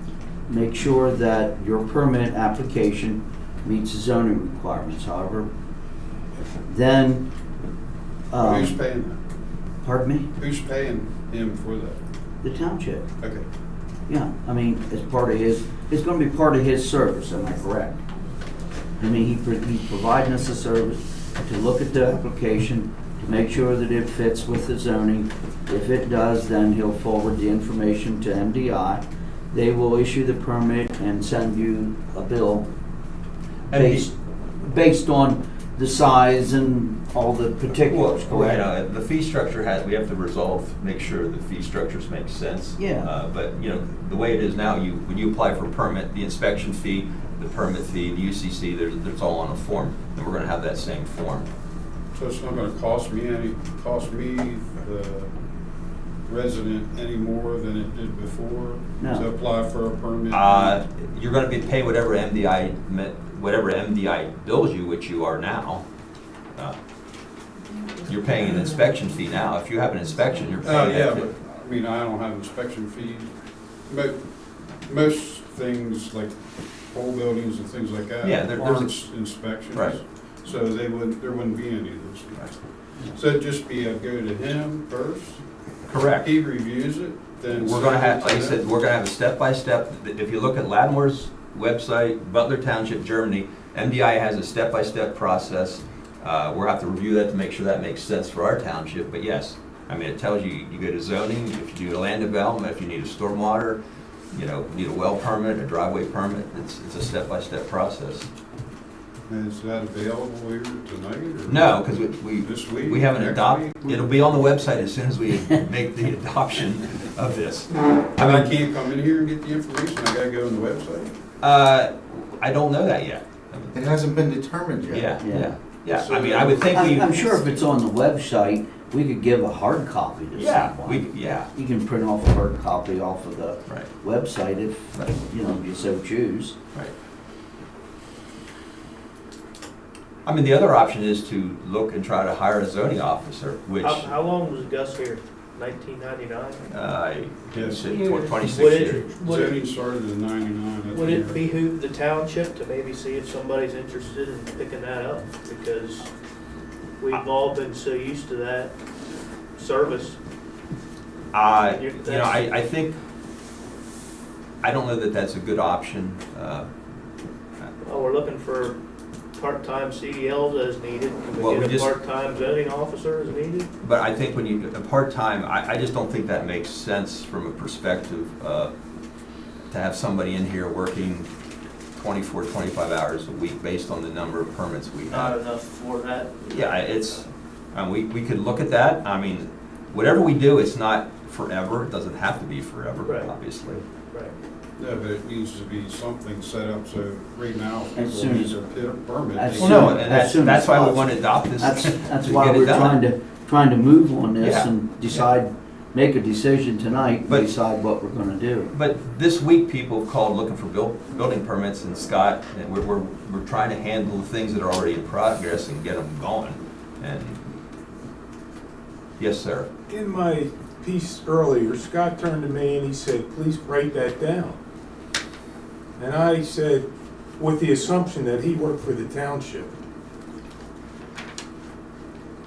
make sure that your permit application meets the zoning requirements, however. Then, Who's paying that? pardon me, Who's paying him for that? the township, Okay. yeah, I mean, as part of his, it's gonna be part of his service, am I correct? I mean, he's providing us a service to look at the application, to make sure that it fits with the zoning. If it does, then he'll forward the information to MDI. They will issue the permit and send you a bill And based on the size and all the particulars, Well, you correct? know, the fee structure we have to resolve, make sure the fee structures make sense. Yeah. But, you know, the way it is now, when you apply for a permit, the inspection fee, the permit fee, the UCC, it's all on a form, and we're gonna have that same form. So it's not gonna cost me, the resident, any more than it did before? No. To apply for a permit? You're gonna be paid whatever MDI bills you, which you are now. You're paying an inspection fee now. If you have an inspection, you're paying Yeah, that. but, I mean, I don't have inspection fees. Most things like whole buildings and things like that Yeah, there's aren't inspections. Right. So there wouldn't be any of those fees. So it'd just be a go to him first, Correct. he reviews it, then. We're gonna have, send it like I to said, them. we're gonna have a step-by-step, if you look at Latimore's website, Butler Township, Germany, MDI has a step-by-step process. We'll have to review that to make sure that makes sense for our township, but yes, I mean, it tells you, you go to zoning, if you do a land development, if you need a stormwater, you know, need a well permit, a driveway permit, it's a step-by-step process. And is that available here tonight? Or No, because This week? we haven't Next adopted, week? it'll be on the website as soon as we make the adoption of this. I mean, I can't come in here and get the information, I gotta go on the website? I don't know that yet. It hasn't been determined yet. Yeah, I mean, I would think we. I'm sure if it's on the website, we could give a hard copy to Yeah, someone. yeah, You can print off a hard copy off of the right, website if, Right. you know, you so choose. right. I mean, the other option is to look and try to hire a zoning officer, which, How long was Gus here? 1999? I Yes. said Would 26 it- years. would it- Zoning started in '99. that's Would when it behoove the township to maybe see if somebody's interested in picking that up? Because we've all been so used to that service. You know, I think, I don't know that that's a good option. Oh, we're looking for part-time CDLs as needed. Can Well, we we get a just- part-time zoning officer as needed? But I think when you, a part-time, I just don't think that makes sense from a perspective to have somebody in here working 24, 25 hours a week based on the number of permits we Not have. enough for that? Yeah, it's, we could look at that. I mean, whatever we do, it's not forever. It doesn't have to be forever, Right. obviously. Right. Yeah, but it needs to be something set up, so right now, As people soon need as- their permit. as they Well, soon- no, can't- and as soon that's as why we possible. want to adopt this. That's to why get it we're done. trying trying to move on this Yeah. and decide, make a decision tonight and But- decide what we're gonna do. But this week, people called looking for building permits, and Scott, and we're trying to handle the things that are already in progress and get them going. And, yes, sir. In my piece earlier, Scott turned to me and he said, please write that down. And I said, with the assumption that he worked for the township,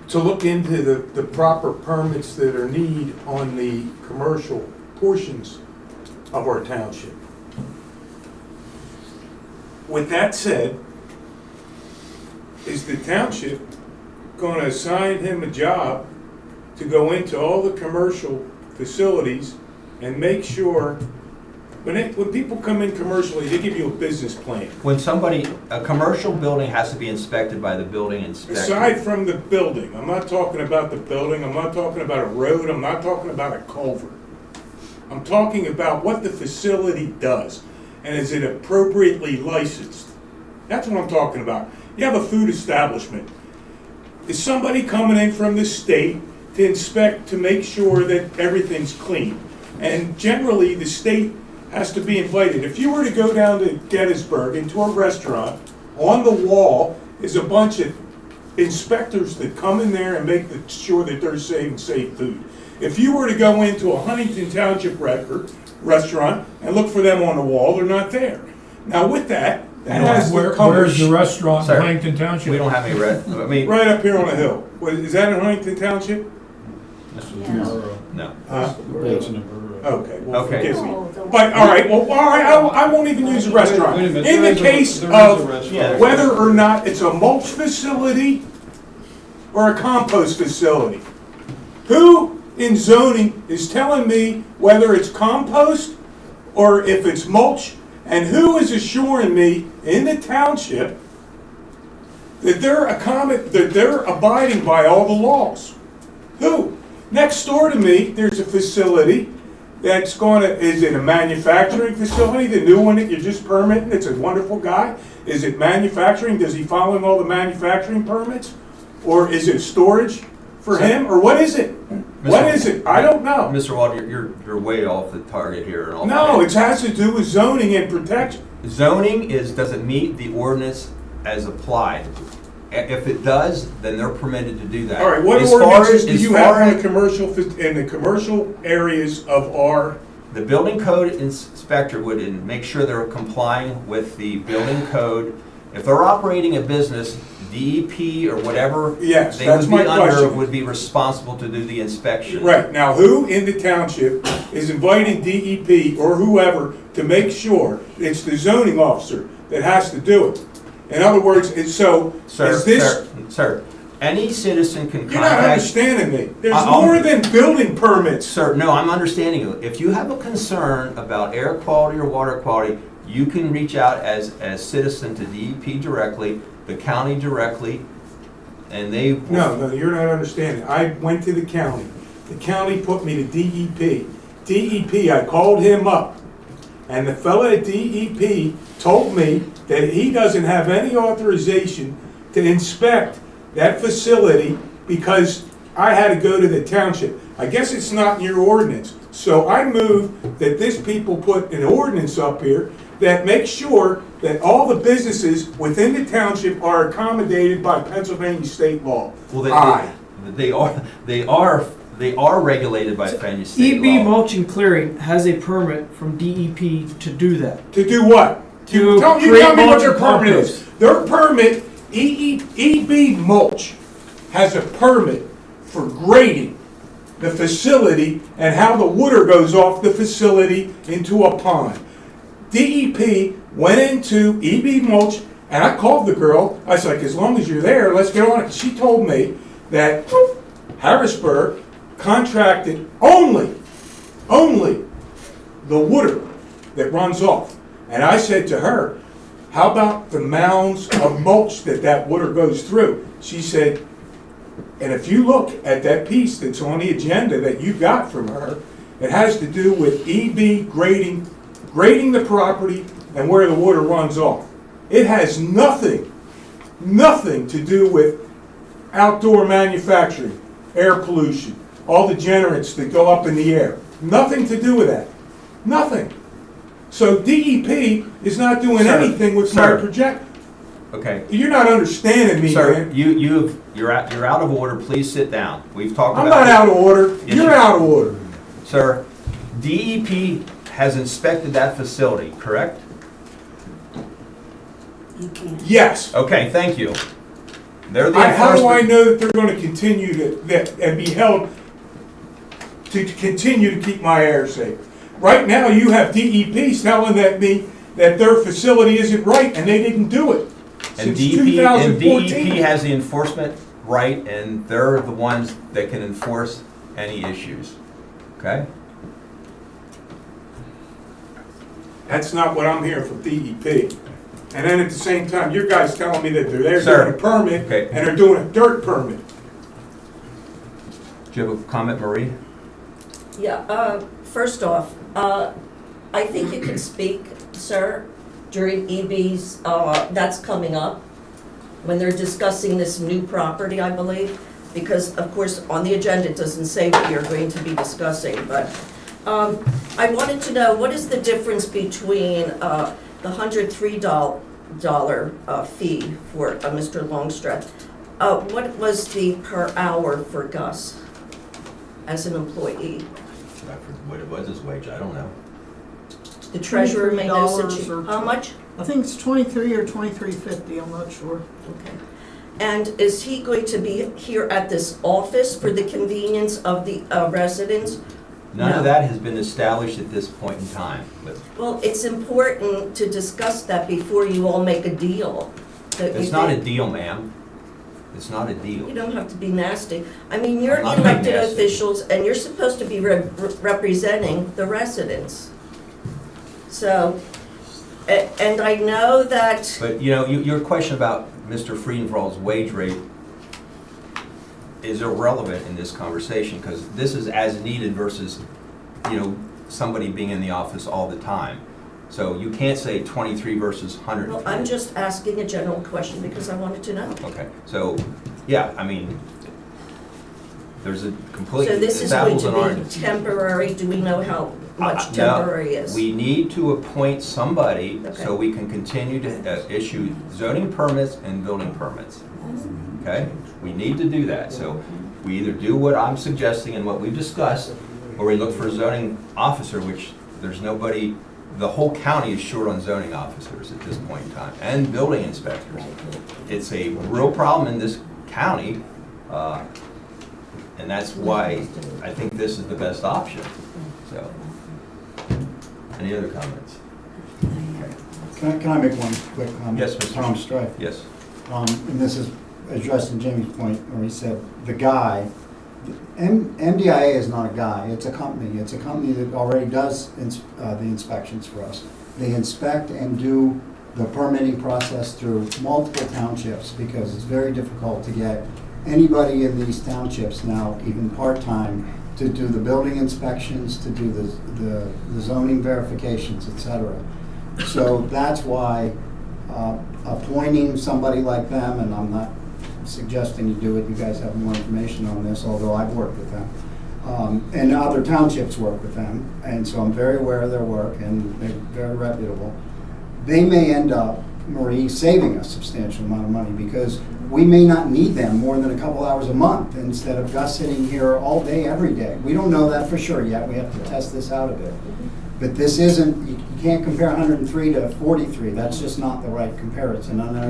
to look into the proper permits that are needed on the commercial portions of our township. With that said, is the township going to assign him a job to go into all the commercial facilities and make sure, when people come in commercially, they give you a business plan. When a commercial building has to be inspected by the building inspector. Aside from the building, I'm not talking about the building, I'm not talking about a road, I'm not talking about a culvert. I'm talking about what the facility does, and is it appropriately licensed? That's what I'm talking about. You have a food establishment. Is somebody coming in from the state to inspect to make sure that everything's clean? And generally, the state has to be invited. If you were to go down to Gettysburg into a restaurant, on the wall is a bunch of inspectors that come in there and make sure that they're serving safe food. If you were to go into a Huntington Township restaurant and look for them on the wall, they're not there. Now with that has to come. Where's the restaurant in Sir, Huntington Township? We don't have any Right up here on the hill. Is that in Huntington Township? No. That's in the borough. Okay, well, Okay. forgive me. Oh, the- But, all right, I won't even use a restaurant. Wait a minute, In there the is a- case there is a of restaurant. whether or not it's a mulch facility or a compost facility, who in zoning is telling me whether it's compost or if it's mulch, and who is assuring me in the township that they're abiding by all the laws? Who? Next door to me, there's a facility that's is it a manufacturing facility, the new one that you're just permitting? It's a wonderful guy. Is it manufacturing? Does he follow all the manufacturing permits? Or is it storage for him? Or what is it? What is it? I don't know. Mr. Walter, you're way off the target here and all. No, it has to do with zoning and protection. Zoning does it meet the ordinance as applied? If it does, then they're permitted to do that. All right, what As far ordinances as- do as you have far in as- the commercial areas of our? The building code inspector would make sure they're complying with the building code. If they're operating a business, DEP or whatever Yes, they that's would be my under question. would be responsible to do the inspection. Right, now who in the township is inviting DEP or whoever to make sure it's the zoning officer that has to do it? In other words, Sir, any citizen can You're not contact. understanding me. There's I'll- more than building permits. Sir, no, I'm understanding you. If you have a concern about air quality or water quality, you can reach out as citizen to DEP directly, the county directly, and they. No, you're not understanding. I went to the county. The county put me to DEP. DEP, I called him up, and the fellow at DEP told me that he doesn't have any authorization to inspect that facility because I had to go to the township. I guess it's not in your ordinance. So I move that this people put an ordinance up here that makes sure that all the businesses within the township are accommodated by Pennsylvania state law. Well, they are regulated by Pennsylvania state EB law. Mulch and Clearing has a permit from DEP to do that. To do what? To tell me create what mulch their and permit is. compost. Their permit, EB Mulch, has a permit for grading the facility and how the water goes off the facility into a pond. DEP went into EB Mulch, and I called the girl. I was like, as long as you're there, let's get on it. She told me that Harrisburg contracted only the water that runs off. And I said to her, how about the mounds of mulch that water goes through? She said, and if you look at that piece that's on the agenda that you got from her, it has to do with EB grading the property and where the water runs off. It has nothing to do with outdoor manufacturing. air pollution, all the generates that go up in the air. Nothing to do with that. Nothing. So DEP is not doing Sir, anything with my sir. project. Okay. You're not understanding me, Sir, man. you're out of order. Please sit down. We've talked I'm about. not out of order. Yes, You're you- out of order. Sir, DEP has inspected that facility, correct? You can't. Yes. Okay, thank you. They're the How do I enforcement. know that they're going to continue and be held to continue to keep my air safe? Right now, you have DEP telling me that their facility isn't right, and they didn't do it And since DEP 2014. has the enforcement right, and they're the ones that can enforce any issues, okay? That's not what I'm hearing from DEP. And then at the same time, your guys telling me that they're there Sir. doing a permit, Okay. and they're doing a dirt permit. Do you have a comment, Marie? Yeah, first off, I think you can speak, sir, during EB's, that's coming up, when they're discussing this new property, I believe, because of course, on the agenda, it doesn't say what you're going to be discussing, but I wanted to know, what is the difference between the $103 fee for Mr. Longstreth? What was the per hour for Gus as an employee? What it was his wage, I don't know. The treasurer may know $23 since or you, how much? I think it's 23 or 23.50, I'm not sure. Okay. And is he going to be here at this office for the convenience of the residents? None No. of that has been established at this point in time, but Well, it's important to discuss that before you all make a deal. Don't you it's not a think? deal, ma'am. It's not a You deal. don't have to be nasty. I mean, you're I'm not being elected nasty. officials and you're supposed to be representing the residents. So, and I know that, But, you know, your question about Mr. Friedenthal's wage rate is irrelevant in this conversation, because this is as needed versus, you know, somebody being in the office all the time. So you can't say 23 versus 100. well, I'm just asking a general question because I wanted to know. Okay, so, yeah, I mean, there's a complete, So this it's is going apples and to be oranges. temporary, do we know how much No, temporary is? We need to appoint somebody Okay. so we can continue to issue zoning permits and building permits. Okay? We need to do that. So we either do what I'm suggesting and what we've discussed, or we look for a zoning officer, which there's nobody, the whole county is short on zoning officers at this point in time, and building inspectors. It's a real problem in this county, and that's why I think this is the best option. So, any other comments? Can I make one quick comment? Yes, Mr. Tom Strife. Yes. And this is addressing Jamie's point where he said, the guy, MDIA is not a guy, it's a company. It's a company that already does the inspections for us. They inspect and do the permitting process through multiple townships because it's very difficult to get anybody in these townships now, even part-time, to do the building inspections, to do the zoning verifications, et cetera. So that's why appointing somebody like them, and I'm not suggesting you do it, you guys have more information on this, although I've worked with them. And other townships work with them, and so I'm very aware of their work, and they're very reputable. They may end up, Marie, saving a substantial amount of money, because we may not need them more than a couple hours a month, instead of Gus sitting here all day, every day. We don't know that for sure yet, we have to test this out a bit. But this isn't, you can't compare 103 to 43, that's just not the right comparison. I know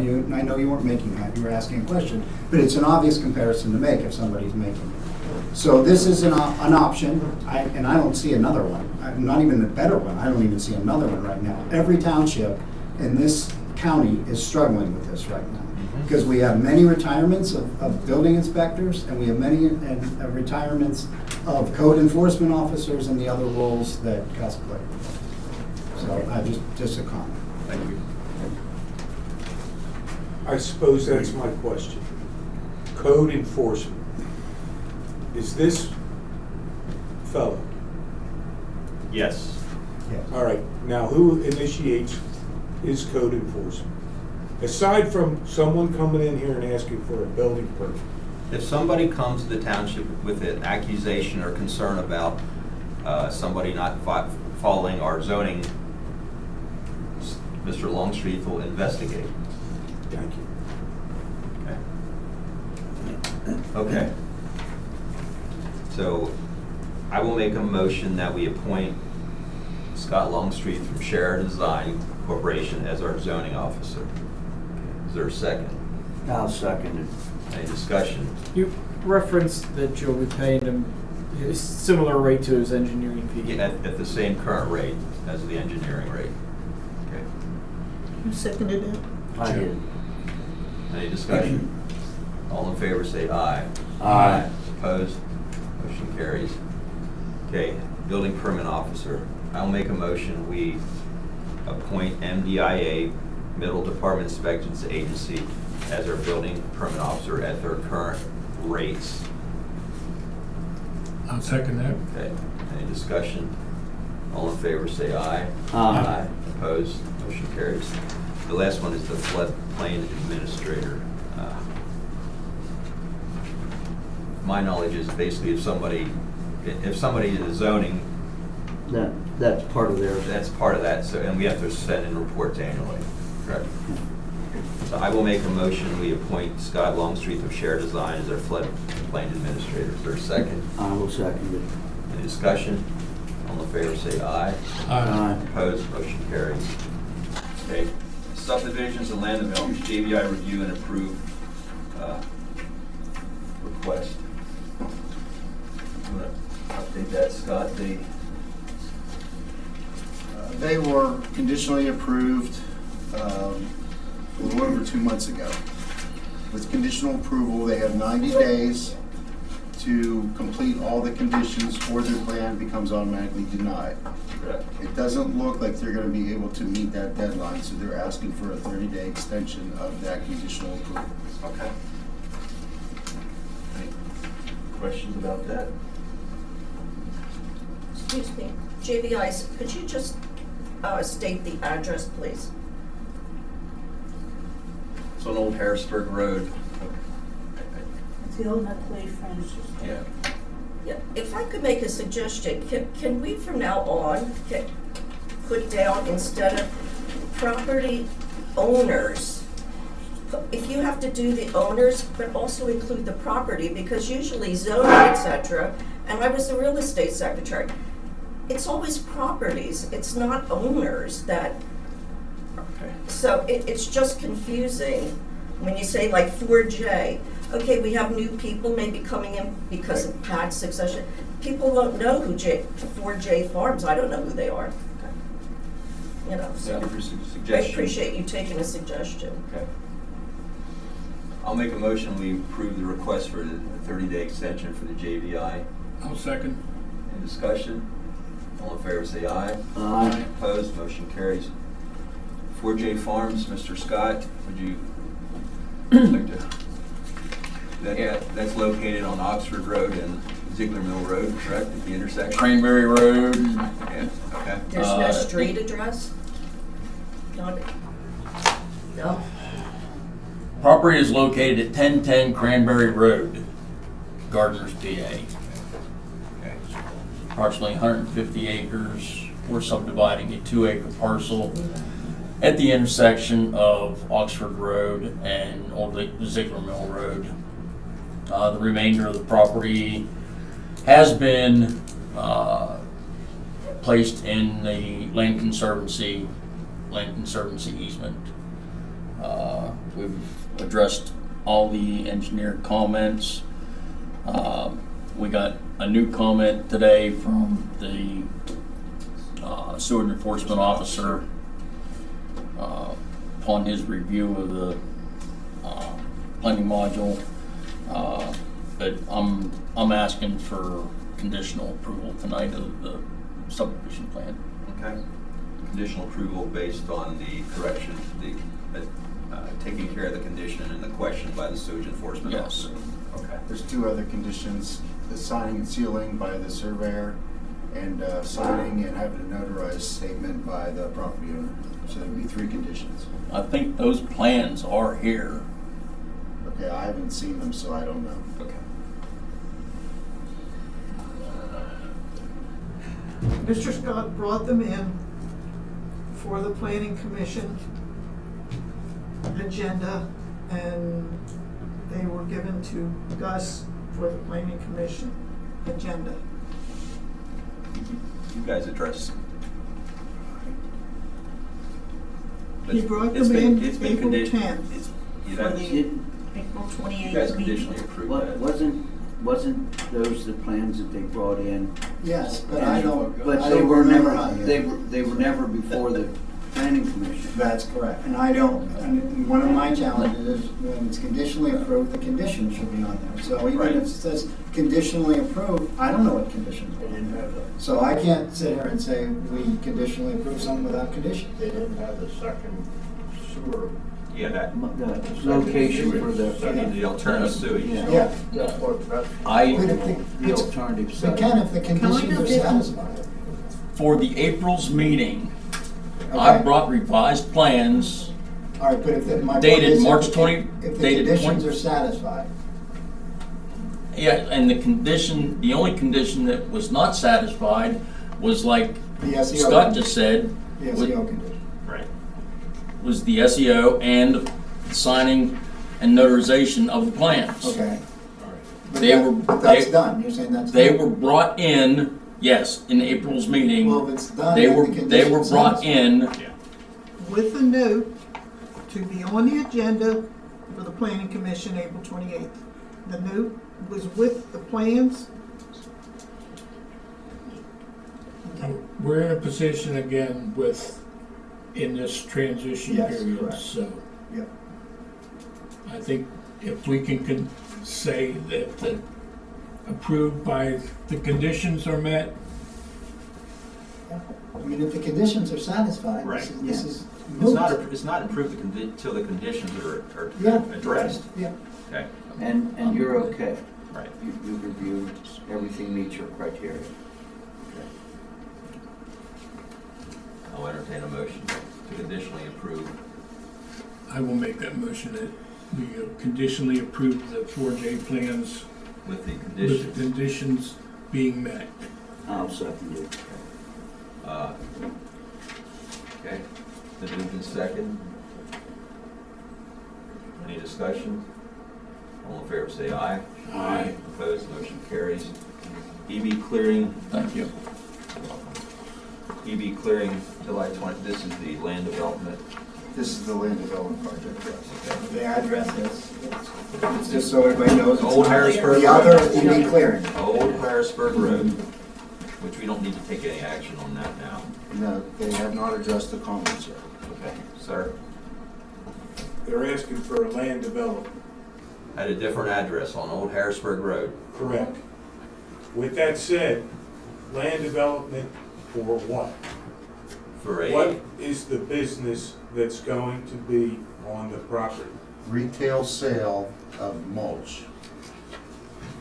you weren't making that, you were asking a question, but it's an obvious comparison to make if somebody's making it. So this is an option, and I don't see another one, not even a better one, I don't even see another one right now. Every township in this county is struggling with this right now, because we have many retirements of building inspectors, and we have many retirements of code enforcement officers and the other roles that Gus played. So just a comment. Thank you. I suppose that's my question. Code enforcement. Is this fellow? Yes. All right, now who initiates his code enforcement? Aside from someone coming in here and asking for a building permit, If somebody comes to the township with an accusation or concern about somebody not following our zoning, Mr. Longstreet will investigate. Thank you. Okay. So I will make a motion that we appoint Scott Longstreet from Sheridan Design Corporation as our zoning officer. Is there a second? I'll second it. Any discussion? You referenced that you'll be paying him a similar rate to his engineering fee. Yeah, at the same current rate as the engineering rate. Okay. Who seconded it? I did. Any discussion? All in favor say aye. Aye. Opposed? Motion carries. Okay, building permit officer. I'll make a motion, we appoint MDIA, Middle Department Inspections Agency, as our building permit officer at their current rates. I'll second that. Okay, any discussion? All in favor say aye. Aye. Opposed? Motion carries. The last one is the floodplain administrator. My knowledge is basically if somebody is zoning, That's part of their, that's part of that, so, and we have to send in reports annually, correct? So I will make a motion, we appoint Scott Longstreet of Share Design as our floodplain administrator. Is there a second? I will second it. Any discussion? All in favor say aye. Aye. Opposed, motion carries. Okay, subdivisions and land development, JVI review and approve request. You wanna update that, Scott? They were conditionally approved a little over 2 months ago. With conditional approval, they have 90 days to complete all the conditions or their plan becomes automatically denied. Correct. It doesn't look like they're going to be able to meet that deadline, so they're asking for a 30-day extension of that conditional approval. Okay. Any questions about that? Excuse me, JVI's, could you just state the address, please? It's on Old Harrisburg Road. It's the old McLean Friends. Yeah. Yeah, if I could make a suggestion, can we from now on put down instead of property owners, if you have to do the owners, but also include the property, because usually zoning, etc., and I was the real estate secretary, it's always properties, it's not owners that, Okay. so it's just confusing when you say like 4J. Okay, we have new people maybe coming in because of past succession. People don't know who 4J Farms, I don't know who they are. You know, so Thank you for I suggestion. appreciate you taking a suggestion. Okay. I'll make a motion, we approve the request for the 30-day extension for the JVI. I'll second. Any discussion? All in favor say aye. Aye. Opposed, motion carries. 4J Farms, Mr. Scott, would you like to? That's located on Oxford Road and Ziegler Mill Road, correct, at the intersection? Cranberry Road. Yeah, okay. There's no street address? No? Property is located at 1010 Cranberry Road, Gardner's, PA. Okay. Approximately 150 acres. We're subdividing a 2-acre parcel at the intersection of Oxford Road and Old Ziegler Mill Road. The remainder of the property has been placed in the Land Conservancy easement. We've addressed all the engineered comments. We got a new comment today from the sewer enforcement officer upon his review of the planning module. But I'm asking for conditional approval tonight of the subdivision plan. Okay. Conditional approval based on the correction, taking care of the condition and the question by the sewage enforcement Yes. officer. Okay. There's 2 other conditions, the signing and sealing by the surveyor, and signing and having a notarized statement by the property owner. So there'd be 3 conditions. I think those plans are here. Okay, I haven't seen them, so I don't know. Okay. Mr. Scott brought them in for the planning commission agenda, and they were given to Gus for the planning commission agenda. You guys address. He brought It's them been- in it's been April condi- 10th. it's- you For guys- the Didn't, April You 28th guys meeting. conditionally approved that. wasn't those the plans that they brought in? Yes, but I don't, But I they don't were remember never, how you. they were never before the planning commission. That's correct, and I don't, and one of my challenges is when it's conditionally approved, the condition should be on there. So even Right. if it says conditionally approved, I don't know what conditions are on there. So I can't sit here and say we conditionally approve something without condition. They didn't have the second sewer. Yeah, that, The location for the alternative sewage. Yeah. That's what, that's. I, But if the alternative But site. Ken, if the conditions of are it- satisfied. For the April's meeting, I Okay. brought revised plans. All right, but if the, my point Dated is, March if 20 the dated conditions 20 are satisfied, Yeah, and the only condition that was not satisfied was like the SEO. Scott just said, The SEO condition. Right. was the SEO and signing and notarization of the plans. Okay. But They that- were- But that's they- done, you're saying that's done? They were brought in, yes, in April's meeting. Well, if it's done, They then were, the they were condition's brought satisfied. in, With a note to be on the agenda for the planning commission April 28th. The note was with the plans. We're in a position again in this transition Yes, period, correct. so. Yep. I think if we can say that approved by, the conditions are met, I mean, if the conditions are satisfied, Right. this is It's not improved till the conditions are Yeah. addressed. Yeah. Okay, And you're okay. right. You've reviewed, everything meets your criteria. I'll entertain a motion to conditionally approve. I will make that motion that we conditionally approve the 4J plans With the with conditions. the conditions being met. I'll second it. Okay, then moved in second. Any discussion? All in favor say aye. Aye. Opposed, motion carries. EB clearing, thank you. EB clearing July 20, this is the land development. This is the land development project, yes. The address is, it's just so everybody knows. it's Old not Harrisburg The other Road. EV clearing. Old Harrisburg Road, which we don't need to take any action on that now. No, they have not addressed the comments yet. Okay, sir, They're asking for a land development. at a different address on Old Harrisburg Road. Correct. With that said, land development for what? For a. What is the business that's going to be on the property? Retail sale of mulch.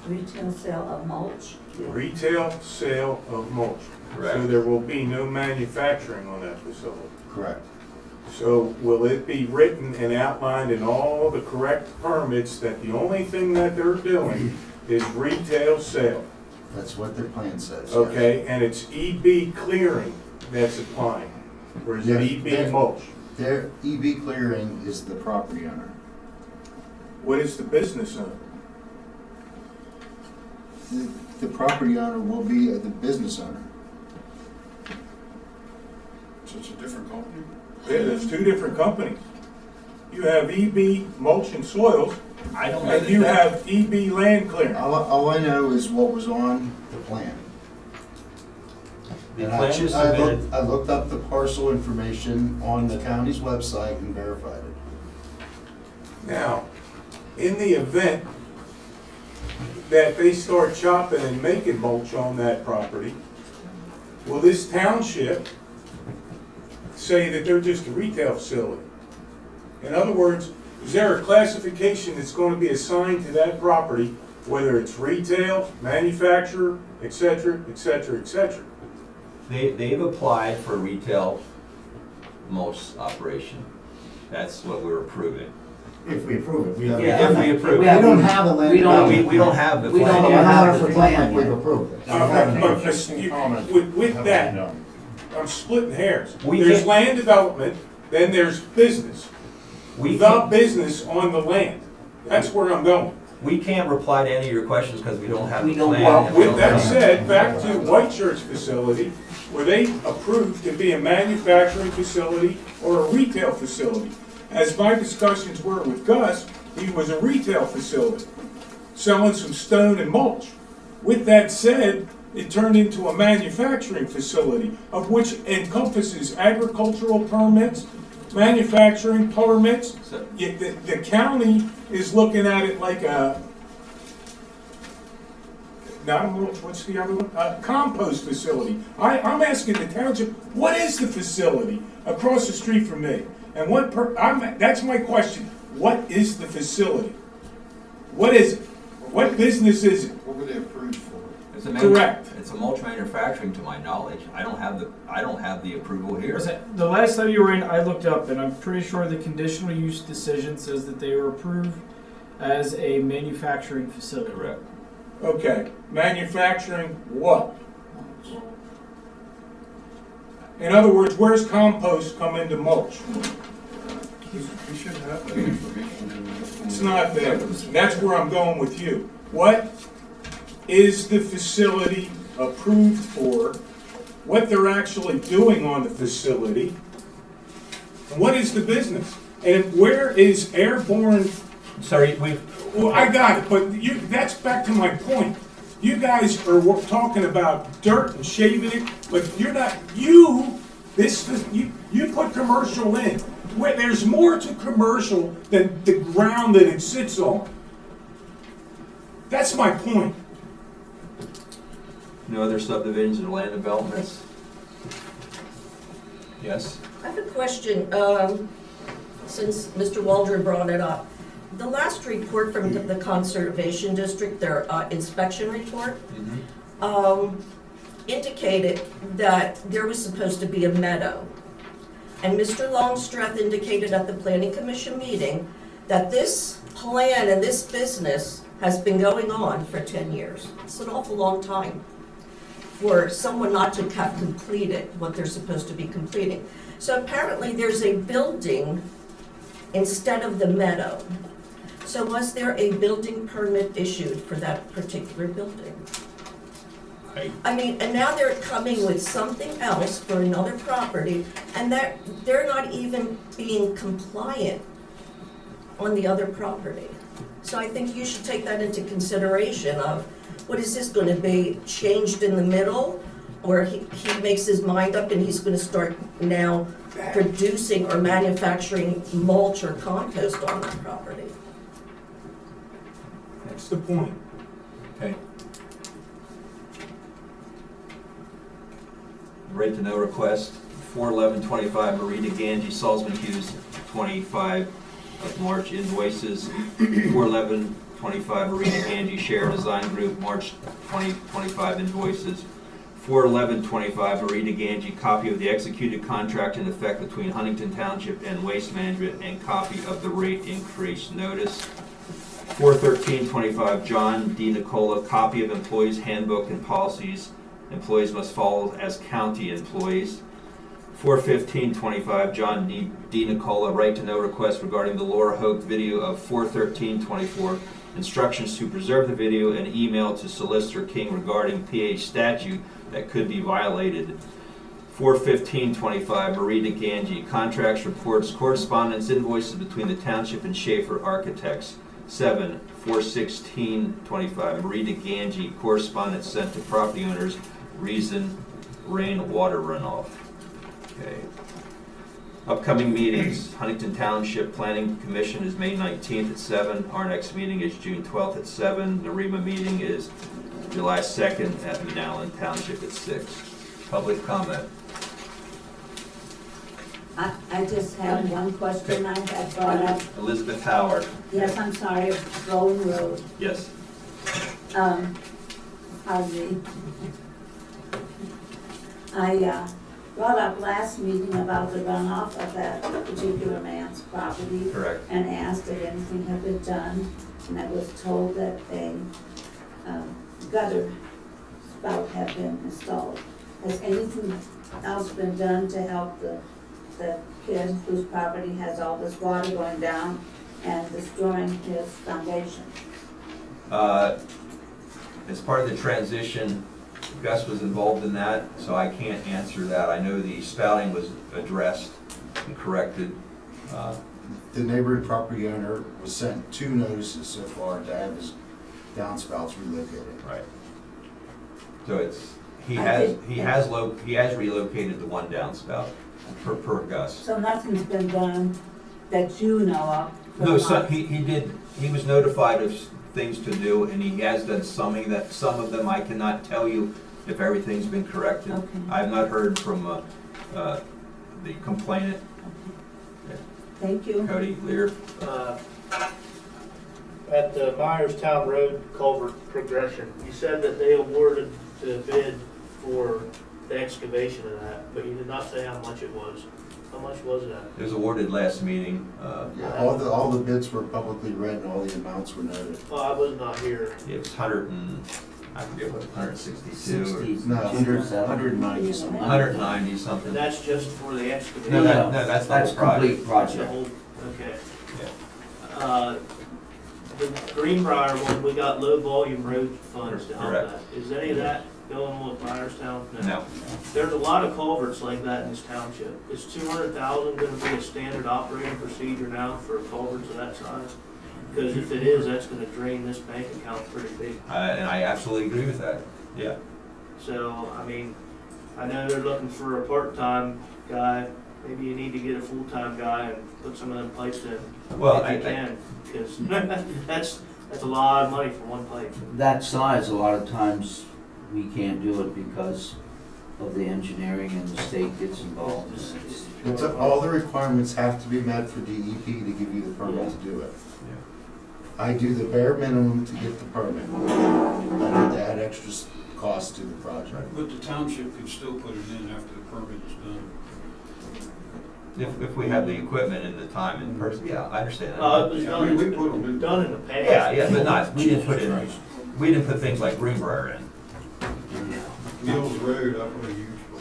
Retail sale of mulch. Retail sale of mulch. So Correct. there will be no manufacturing on that facility. Correct. So will it be written and outlined in all the correct permits that the only thing that they're doing is retail sale? That's what their plan says. yes. Okay, and it's EB clearing that's applying, or is it Yes, EB there- mulch? Their EB clearing is the property owner. What is the business owner? The property owner will be the business owner. So it's a different company? Yeah, there's two different companies. You have EB mulch and soils, I don't know. and you have EB land clearing. All I know is what was on the plan. The And plan was I submitted. I looked up the parcel information on the county's website and verified it. Now, in the event that they start chopping and making mulch on that property, will this township say that they're just a retail facility? In other words, is there a classification that's going to be assigned to that property, whether it's retail, manufacturer, et cetera, et cetera, et cetera? They've applied for retail mulch operation. That's what we're approving. If we approve it, we have. Yeah, if we approve We it. don't have a land. We don't- development We don't plan. have the We don't plan So yet. we're have not the pretending plan like yet. we've approved it. With that, I'm splitting hairs. We There's can't- land development, then there's business. We The can't, business on the land. That's where I'm going. we can't reply to any of your questions because we don't have We the don't- plan. Well, and we with don't that have- said, back to White Church facility, where they approved to be a manufacturing facility or a retail facility. As my discussions were with Gus, he was a retail facility, selling some stone and mulch. With that said, it turned into a manufacturing facility, of which encompasses agricultural permits, manufacturing permits. So- Yet the county is looking at it like a, not a mulch, what's the other one? A compost facility. I'm asking the township, what is the facility across the street from me? And that's my question. What is the facility? What is it? What business is it? What were they approved for? Correct. It's a mulch manufacturing, to my knowledge. I don't have the approval here. The last time you were in, I looked up, and I'm pretty sure the conditional use decision says that they were approved as a manufacturing facility. Correct. Okay, manufacturing what? In other words, where's compost come into mulch? We should have that information. It's not there. That's where I'm going with you. What is the facility approved for? What they're actually doing on the facility? And what is the business? And where is airborne? Sorry, Well, I got it, but that's back to my point. You guys are talking about dirt and shaving it, but you're not, you put commercial in. Where there's more to commercial than the ground that it sits on. That's my point. no other subdivisions or land developments? Yes? I have a question, since Mr. Waldron brought it up. The last report from the Conservation District, their inspection report, indicated that there was supposed to be a meadow. And Mr. Longstreth indicated at the Planning Commission meeting that this plan and this business has been going on for 10 years. It's an awful long time for someone not to have completed what they're supposed to be completing. So apparently there's a building instead of the meadow. So was there a building permit issued for that particular building? I mean, and now they're coming with something else for another property, and they're not even being compliant on the other property. So I think you should take that into consideration of, what is this gonna be, changed in the middle? Or he makes his mind up and he's gonna start now producing or manufacturing mulch or compost on that property? That's the point. Okay. Right to know request, 4/11/25, Marita Ganji, Salzman Hughes, 25 of March invoices. 4/11/25, Marita Ganji, Share Design Group, March 2025 invoices. 4/11/25, Marita Ganji, copy of the executed contract in effect between Huntington Township and Waste Management and copy of the rate increase notice. 4/13/25, John D. Nicola, copy of employees handbook and policies employees must follow as county employees. 4/15/25, John D. Nicola, right to know request regarding the Laura Hope video of 4/13/24, instructions to preserve the video and email to Solicitor King regarding PA statute that could be violated. 4/15/25, Marita Ganji, contracts, reports, correspondence, invoices between the township and Schaefer Architects. 7, 4/16/25, Marita Ganji, correspondence sent to property owners, reason rain water runoff. Okay. Upcoming meetings, Huntington Township Planning Commission is May 19th at 7. Our next meeting is June 12th at 7. The REMA meeting is July 2nd at Manalapan Township at 6. Public comment. I just have one question I had brought up. Elizabeth Howard. Yes, I'm sorry, Rowan Road. Yes. Pardon me. brought up last meeting about the runoff of that particular man's property. Correct. And asked if anything had been done, and I was told that a gutter spout had been installed. Has anything else been done to help the kid whose property has all this water going down and destroying his foundation? As part of the transition, Gus was involved in that, so I can't answer that. I know the spouting was addressed and corrected. The neighboring property owner was sent 2 notices so far to have his downspouts relocated. Right. So it's, he I has think- he has relocated the one downspout per Gus. So nothing's been done that you know of? for No, the so month? he was notified of things to do, and he has done some of them I cannot tell you if everything's been corrected. Okay. I have not heard from the complainant, Thank you. Cody Lear. At the Myerstown Road culvert progression, you said that they awarded the bid for the excavation of that, but you did not say how much it was. How much was that? It was awarded last meeting. Yeah, all the bids were publicly read and all the amounts were noted. Oh, I was not here. It was 162 No, 190 something. 190 something. And that's just for the excavation? No, that's the whole complete project. The project. whole, okay. Yeah. The Greenbrier one, we got low volume road funds to help Correct. that. Is any of that going on with Myerstown? No. There's a lot of culverts like that in this township. Is 200,000 gonna be a standard operating procedure now for culverts of that size? Because if it is, that's gonna drain this bank account pretty big. And I absolutely agree with that. Yeah. So, I mean, I know they're looking for a part-time guy. Maybe you need to get a full-time guy and put some of them pipes in. Well, if you can, because that's a lot of money for one pipe. That size, a lot of times, we can't do it because of the engineering and the state gets involved. All the requirements have to be met for DEP to give you the permit to do it. I do the bare minimum to get the permit. I need to add extra cost to the project. But the township can still put it in after the permit is done. If we have the equipment and the time and person, yeah, I understand that. It was Yeah, I mean, we put them in. done in the past. Yeah, but not, we didn't put things like Greenbrier in. Mills Road, I put a huge one.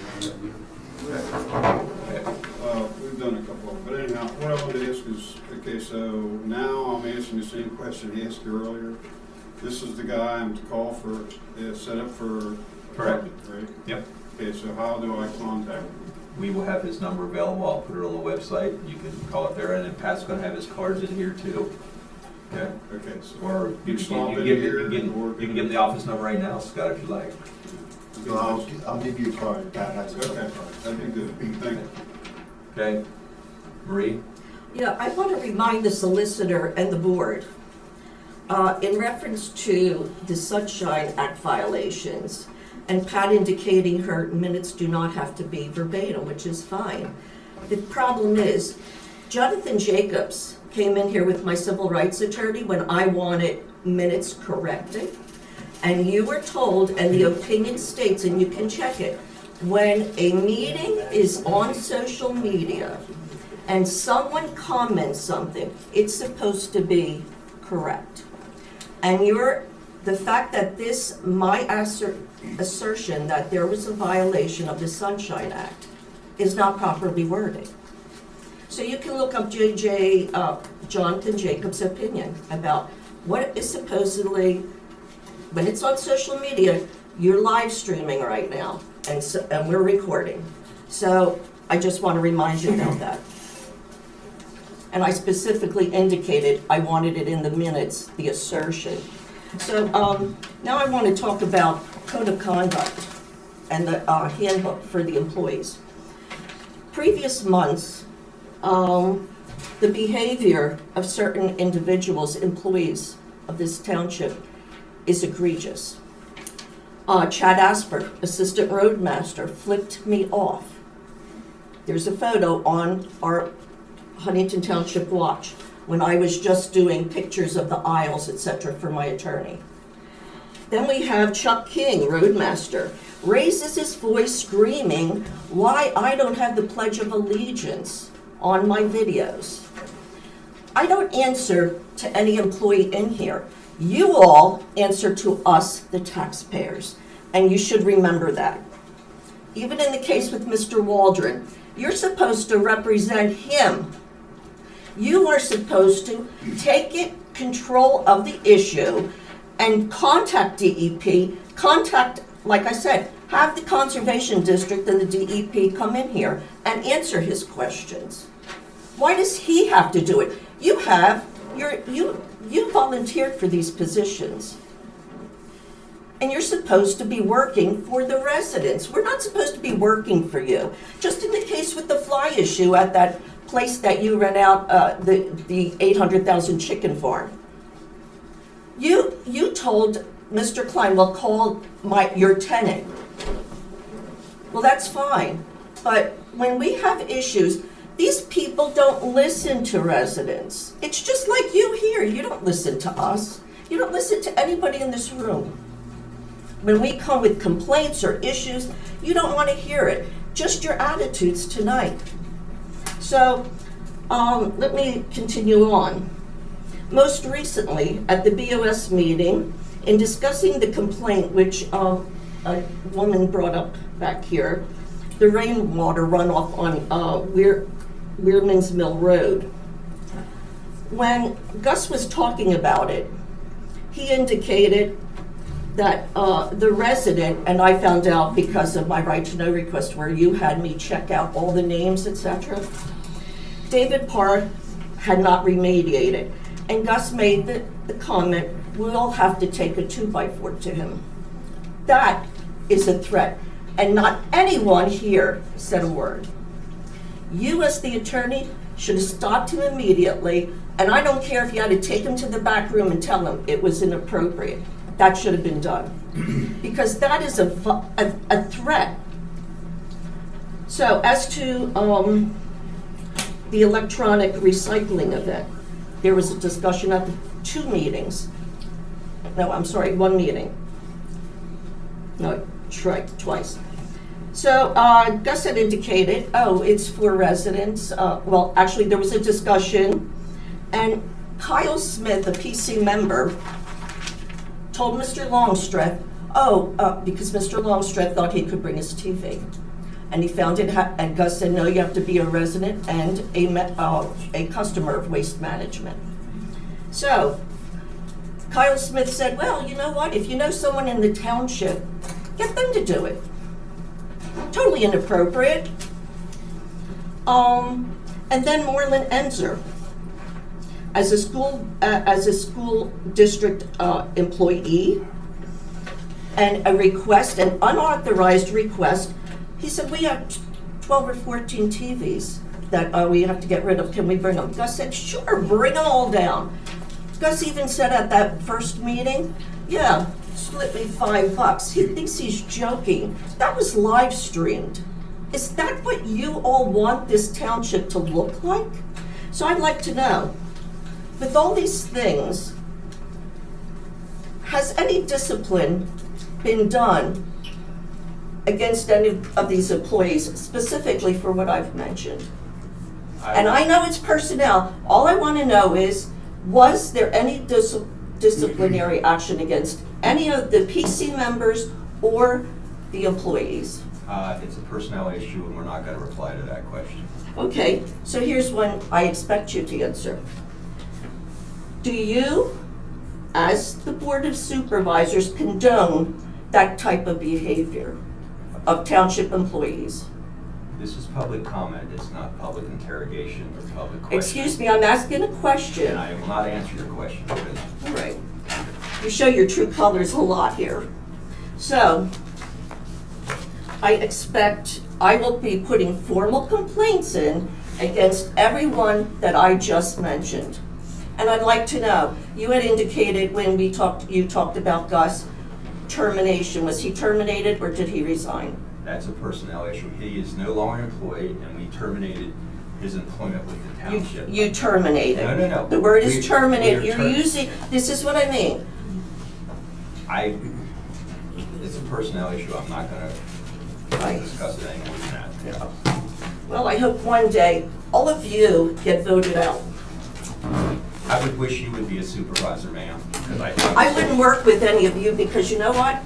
We've done a couple of them, but anyhow, what I wanted to ask is, okay, so now I'm answering the same question I asked you earlier. This is the guy I'm to call for, set up for Correct. apartment, right? Yep. Okay, so how do I contact him? We will have his number available. I'll put it on the website. You can call it there, and then Pat's gonna have his cards in here too. Okay? Okay, so. Or you Stop can in give here, you can give him the office number right now, Scott, if you like. So I'll give you a card. Pat has a Okay, card. that'd be good, thank you. Okay? Marie? Yeah, I want to remind the solicitor and the board, in reference to the Sunshine Act violations, and Pat indicating her minutes do not have to be verbatim, which is fine. The problem is, Jonathan Jacobs came in here with my civil rights attorney when I wanted minutes corrected. And you were told, and the opinion states, and you can check it, when a meeting is on social media and someone comments something, it's supposed to be correct. And the fact that my assertion that there was a violation of the Sunshine Act is not properly worded. So you can look up Jonathan Jacobs' opinion about what is supposedly, when it's on social media, you're live streaming right now, and we're recording. So I just want to remind you about that. And I specifically indicated I wanted it in the minutes, the assertion. So now I want to talk about code of conduct and the handbook for the employees. Previous months, the behavior of certain individuals, employees of this township, is egregious. Chad Asper, assistant roadmaster, flipped me off. There's a photo on our Huntington Township Watch when I was just doing pictures of the aisles, etc., for my attorney. Then we have Chuck King, roadmaster. raises his voice screaming why I don't have the Pledge of Allegiance on my videos. I don't answer to any employee in here. You all answer to us, the taxpayers, and you should remember that. Even in the case with Mr. Waldron, you're supposed to represent him. You are supposed to take control of the issue and contact DEP, like I said, have the Conservation District and the DEP come in here and answer his questions. Why does he have to do it? You volunteered for these positions. And you're supposed to be working for the residents. We're not supposed to be working for you. Just in the case with the fly issue at that place that you rent out, the 800,000 chicken farm. You told Mr. Klein, well, call your tenant. Well, that's fine. But when we have issues, these people don't listen to residents. It's just like you here. You don't listen to us. You don't listen to anybody in this room. When we come with complaints or issues, you don't want to hear it. Just your attitudes tonight. So, let me continue on. Most recently, at the BOS meeting, in discussing the complaint which a woman brought up back here, the rainwater runoff on Weirman's Mill Road. When Gus was talking about it, he indicated that the resident, and I found out because of my right to know request where you had me check out all the names, etc. David Parr had not remediated, and Gus made the comment, we'll have to take a 2x4 to him. That is a threat, and not anyone here said a word. You as the attorney should have stopped him immediately, and I don't care if you had to take him to the back room and tell him it was inappropriate. That should have been done, because that is a threat. So as to the electronic recycling event, there was a discussion at the 2 meetings. No, I'm sorry, 1 meeting. No, twice. So Gus had indicated, it's for residents. Well, actually, there was a discussion, and Kyle Smith, a PC member, told Mr. Longstreth, because Mr. Longstreth thought he could bring his TV. And he found it, and Gus said, no, you have to be a resident and a customer of Waste Management. So, Kyle Smith said, well, you know what, if you know someone in the township, get them to do it. Totally inappropriate. And then Moreland Enzer, as a school district employee, and a request, an unauthorized request, he said, we have 12 or 14 TVs that we have to get rid of. Can we bring them? Gus said, sure, bring them all down. Gus even said at that first meeting, yeah, split me $5. He thinks he's joking. That was live streamed. Is that what you all want this township to look like? So I'd like to know, with all these things, has any discipline been done against any of these employees, specifically for what I've mentioned? And I know it's personnel. All I want to know is, was there any disciplinary action against any of the PC members or the employees? It's a personnel issue, and we're not going to reply to that question. Okay, so here's one I expect you to answer. Do you, as the Board of Supervisors, condone that type of behavior of township employees? This is public comment, it's not public interrogation or public question. Excuse me, I'm asking a question. And I will not answer your question because All right. You show your true colors a lot here. So, I expect I will be putting formal complaints in against everyone that I just mentioned. And I'd like to know, you had indicated when you talked about Gus, termination. Was he terminated or did he resign? that's a personnel issue. He is no longer employed, and we terminated his employment with the township. You terminated. No. The word is terminate. You're using, this is what I mean. personnel issue, I'm not gonna Right. discuss it any more than that. Well, I hope one day all of you get voted out. I would wish you would be a supervisor, ma'am, because I wouldn't work with any of you because you know what?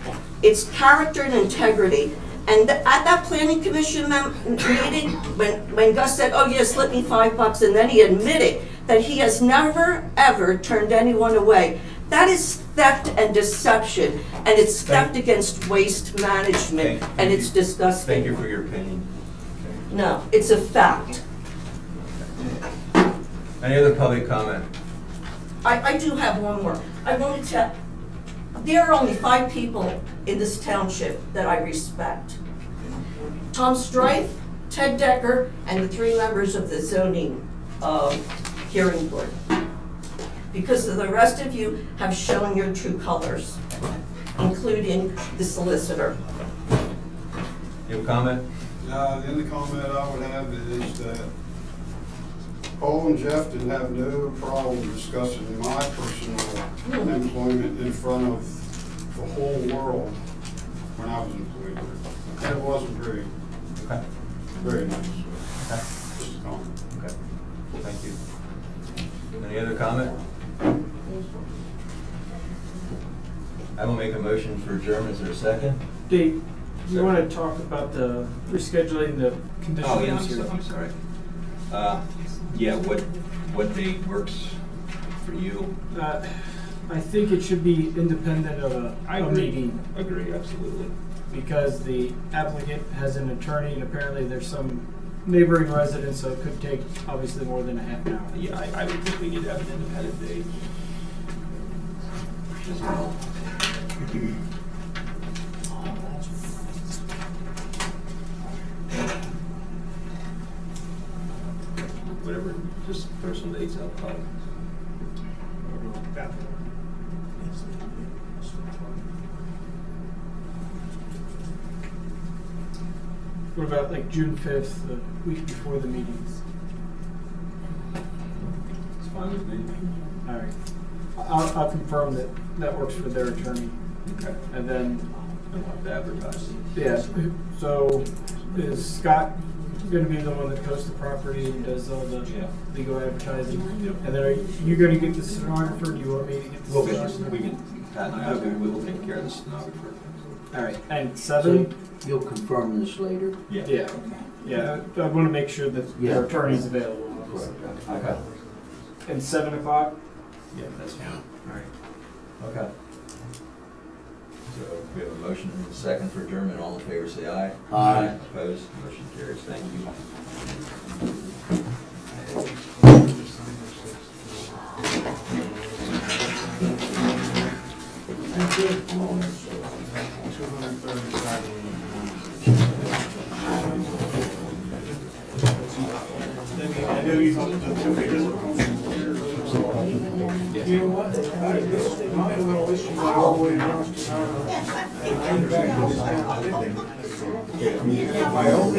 It's character and integrity. And at that planning commission meeting, when Gus said, oh, yeah, slip me $5, and then he admitted that he has never, ever turned anyone away. That is theft and deception, and it's theft against waste management, and it's disgusting. Thank you for your opinion. No, it's a fact. Any other public comment? I do have one more. I want to tell, there are only 5 people in this township that I respect. Tom Strife, Ted Decker, and the 3 members of the zoning hearing board. Because the rest of you have shown your true colors, including the solicitor. You have a comment? The only comment I would have is that Paul and Jeff didn't have no problem discussing my personal employment in front of the whole world when I was employed there. And it wasn't very, Okay. very nice. Okay. Just a comment. Okay. Thank you. Any other comment? I will make a motion for adjournment. Is there a second? Dave, you want to talk about the rescheduling the conditional Oh, yeah, use here? I'm sorry. Yeah, what date works for you? I think it should be independent of a meeting, Agree, absolutely. because the applicant has an attorney, and apparently there's some neighboring residents, so it could take obviously more than a half an hour. Yeah, I would think we need to have an independent date as well. Whatever, just throw some dates out, probably. What about like June 5th, the week before the meetings? It's fine with me. All right. I'll confirm that that works for their attorney. Okay. And then, I don't have to advertise. yeah, so is Scott going to be the one that coasts the property and does all the legal advertising? Yep. And then are you going to get the stenographer? Do you want me to get the stenographer? Pat and I, we will take care of the stenographer. All right. And 7? You'll confirm this later? Yeah. Yeah. Yeah. I want to make sure that Yeah. their attorney's available. Obviously. Okay. And 7 o'clock? Yeah, that's fine. All right. Okay. So we have a motion and a second for adjournment. All in favor, say aye. Aye. Opposed? Motion carries. Thank you. You know what? My little issue all the way across the town. And I came back to this town. My own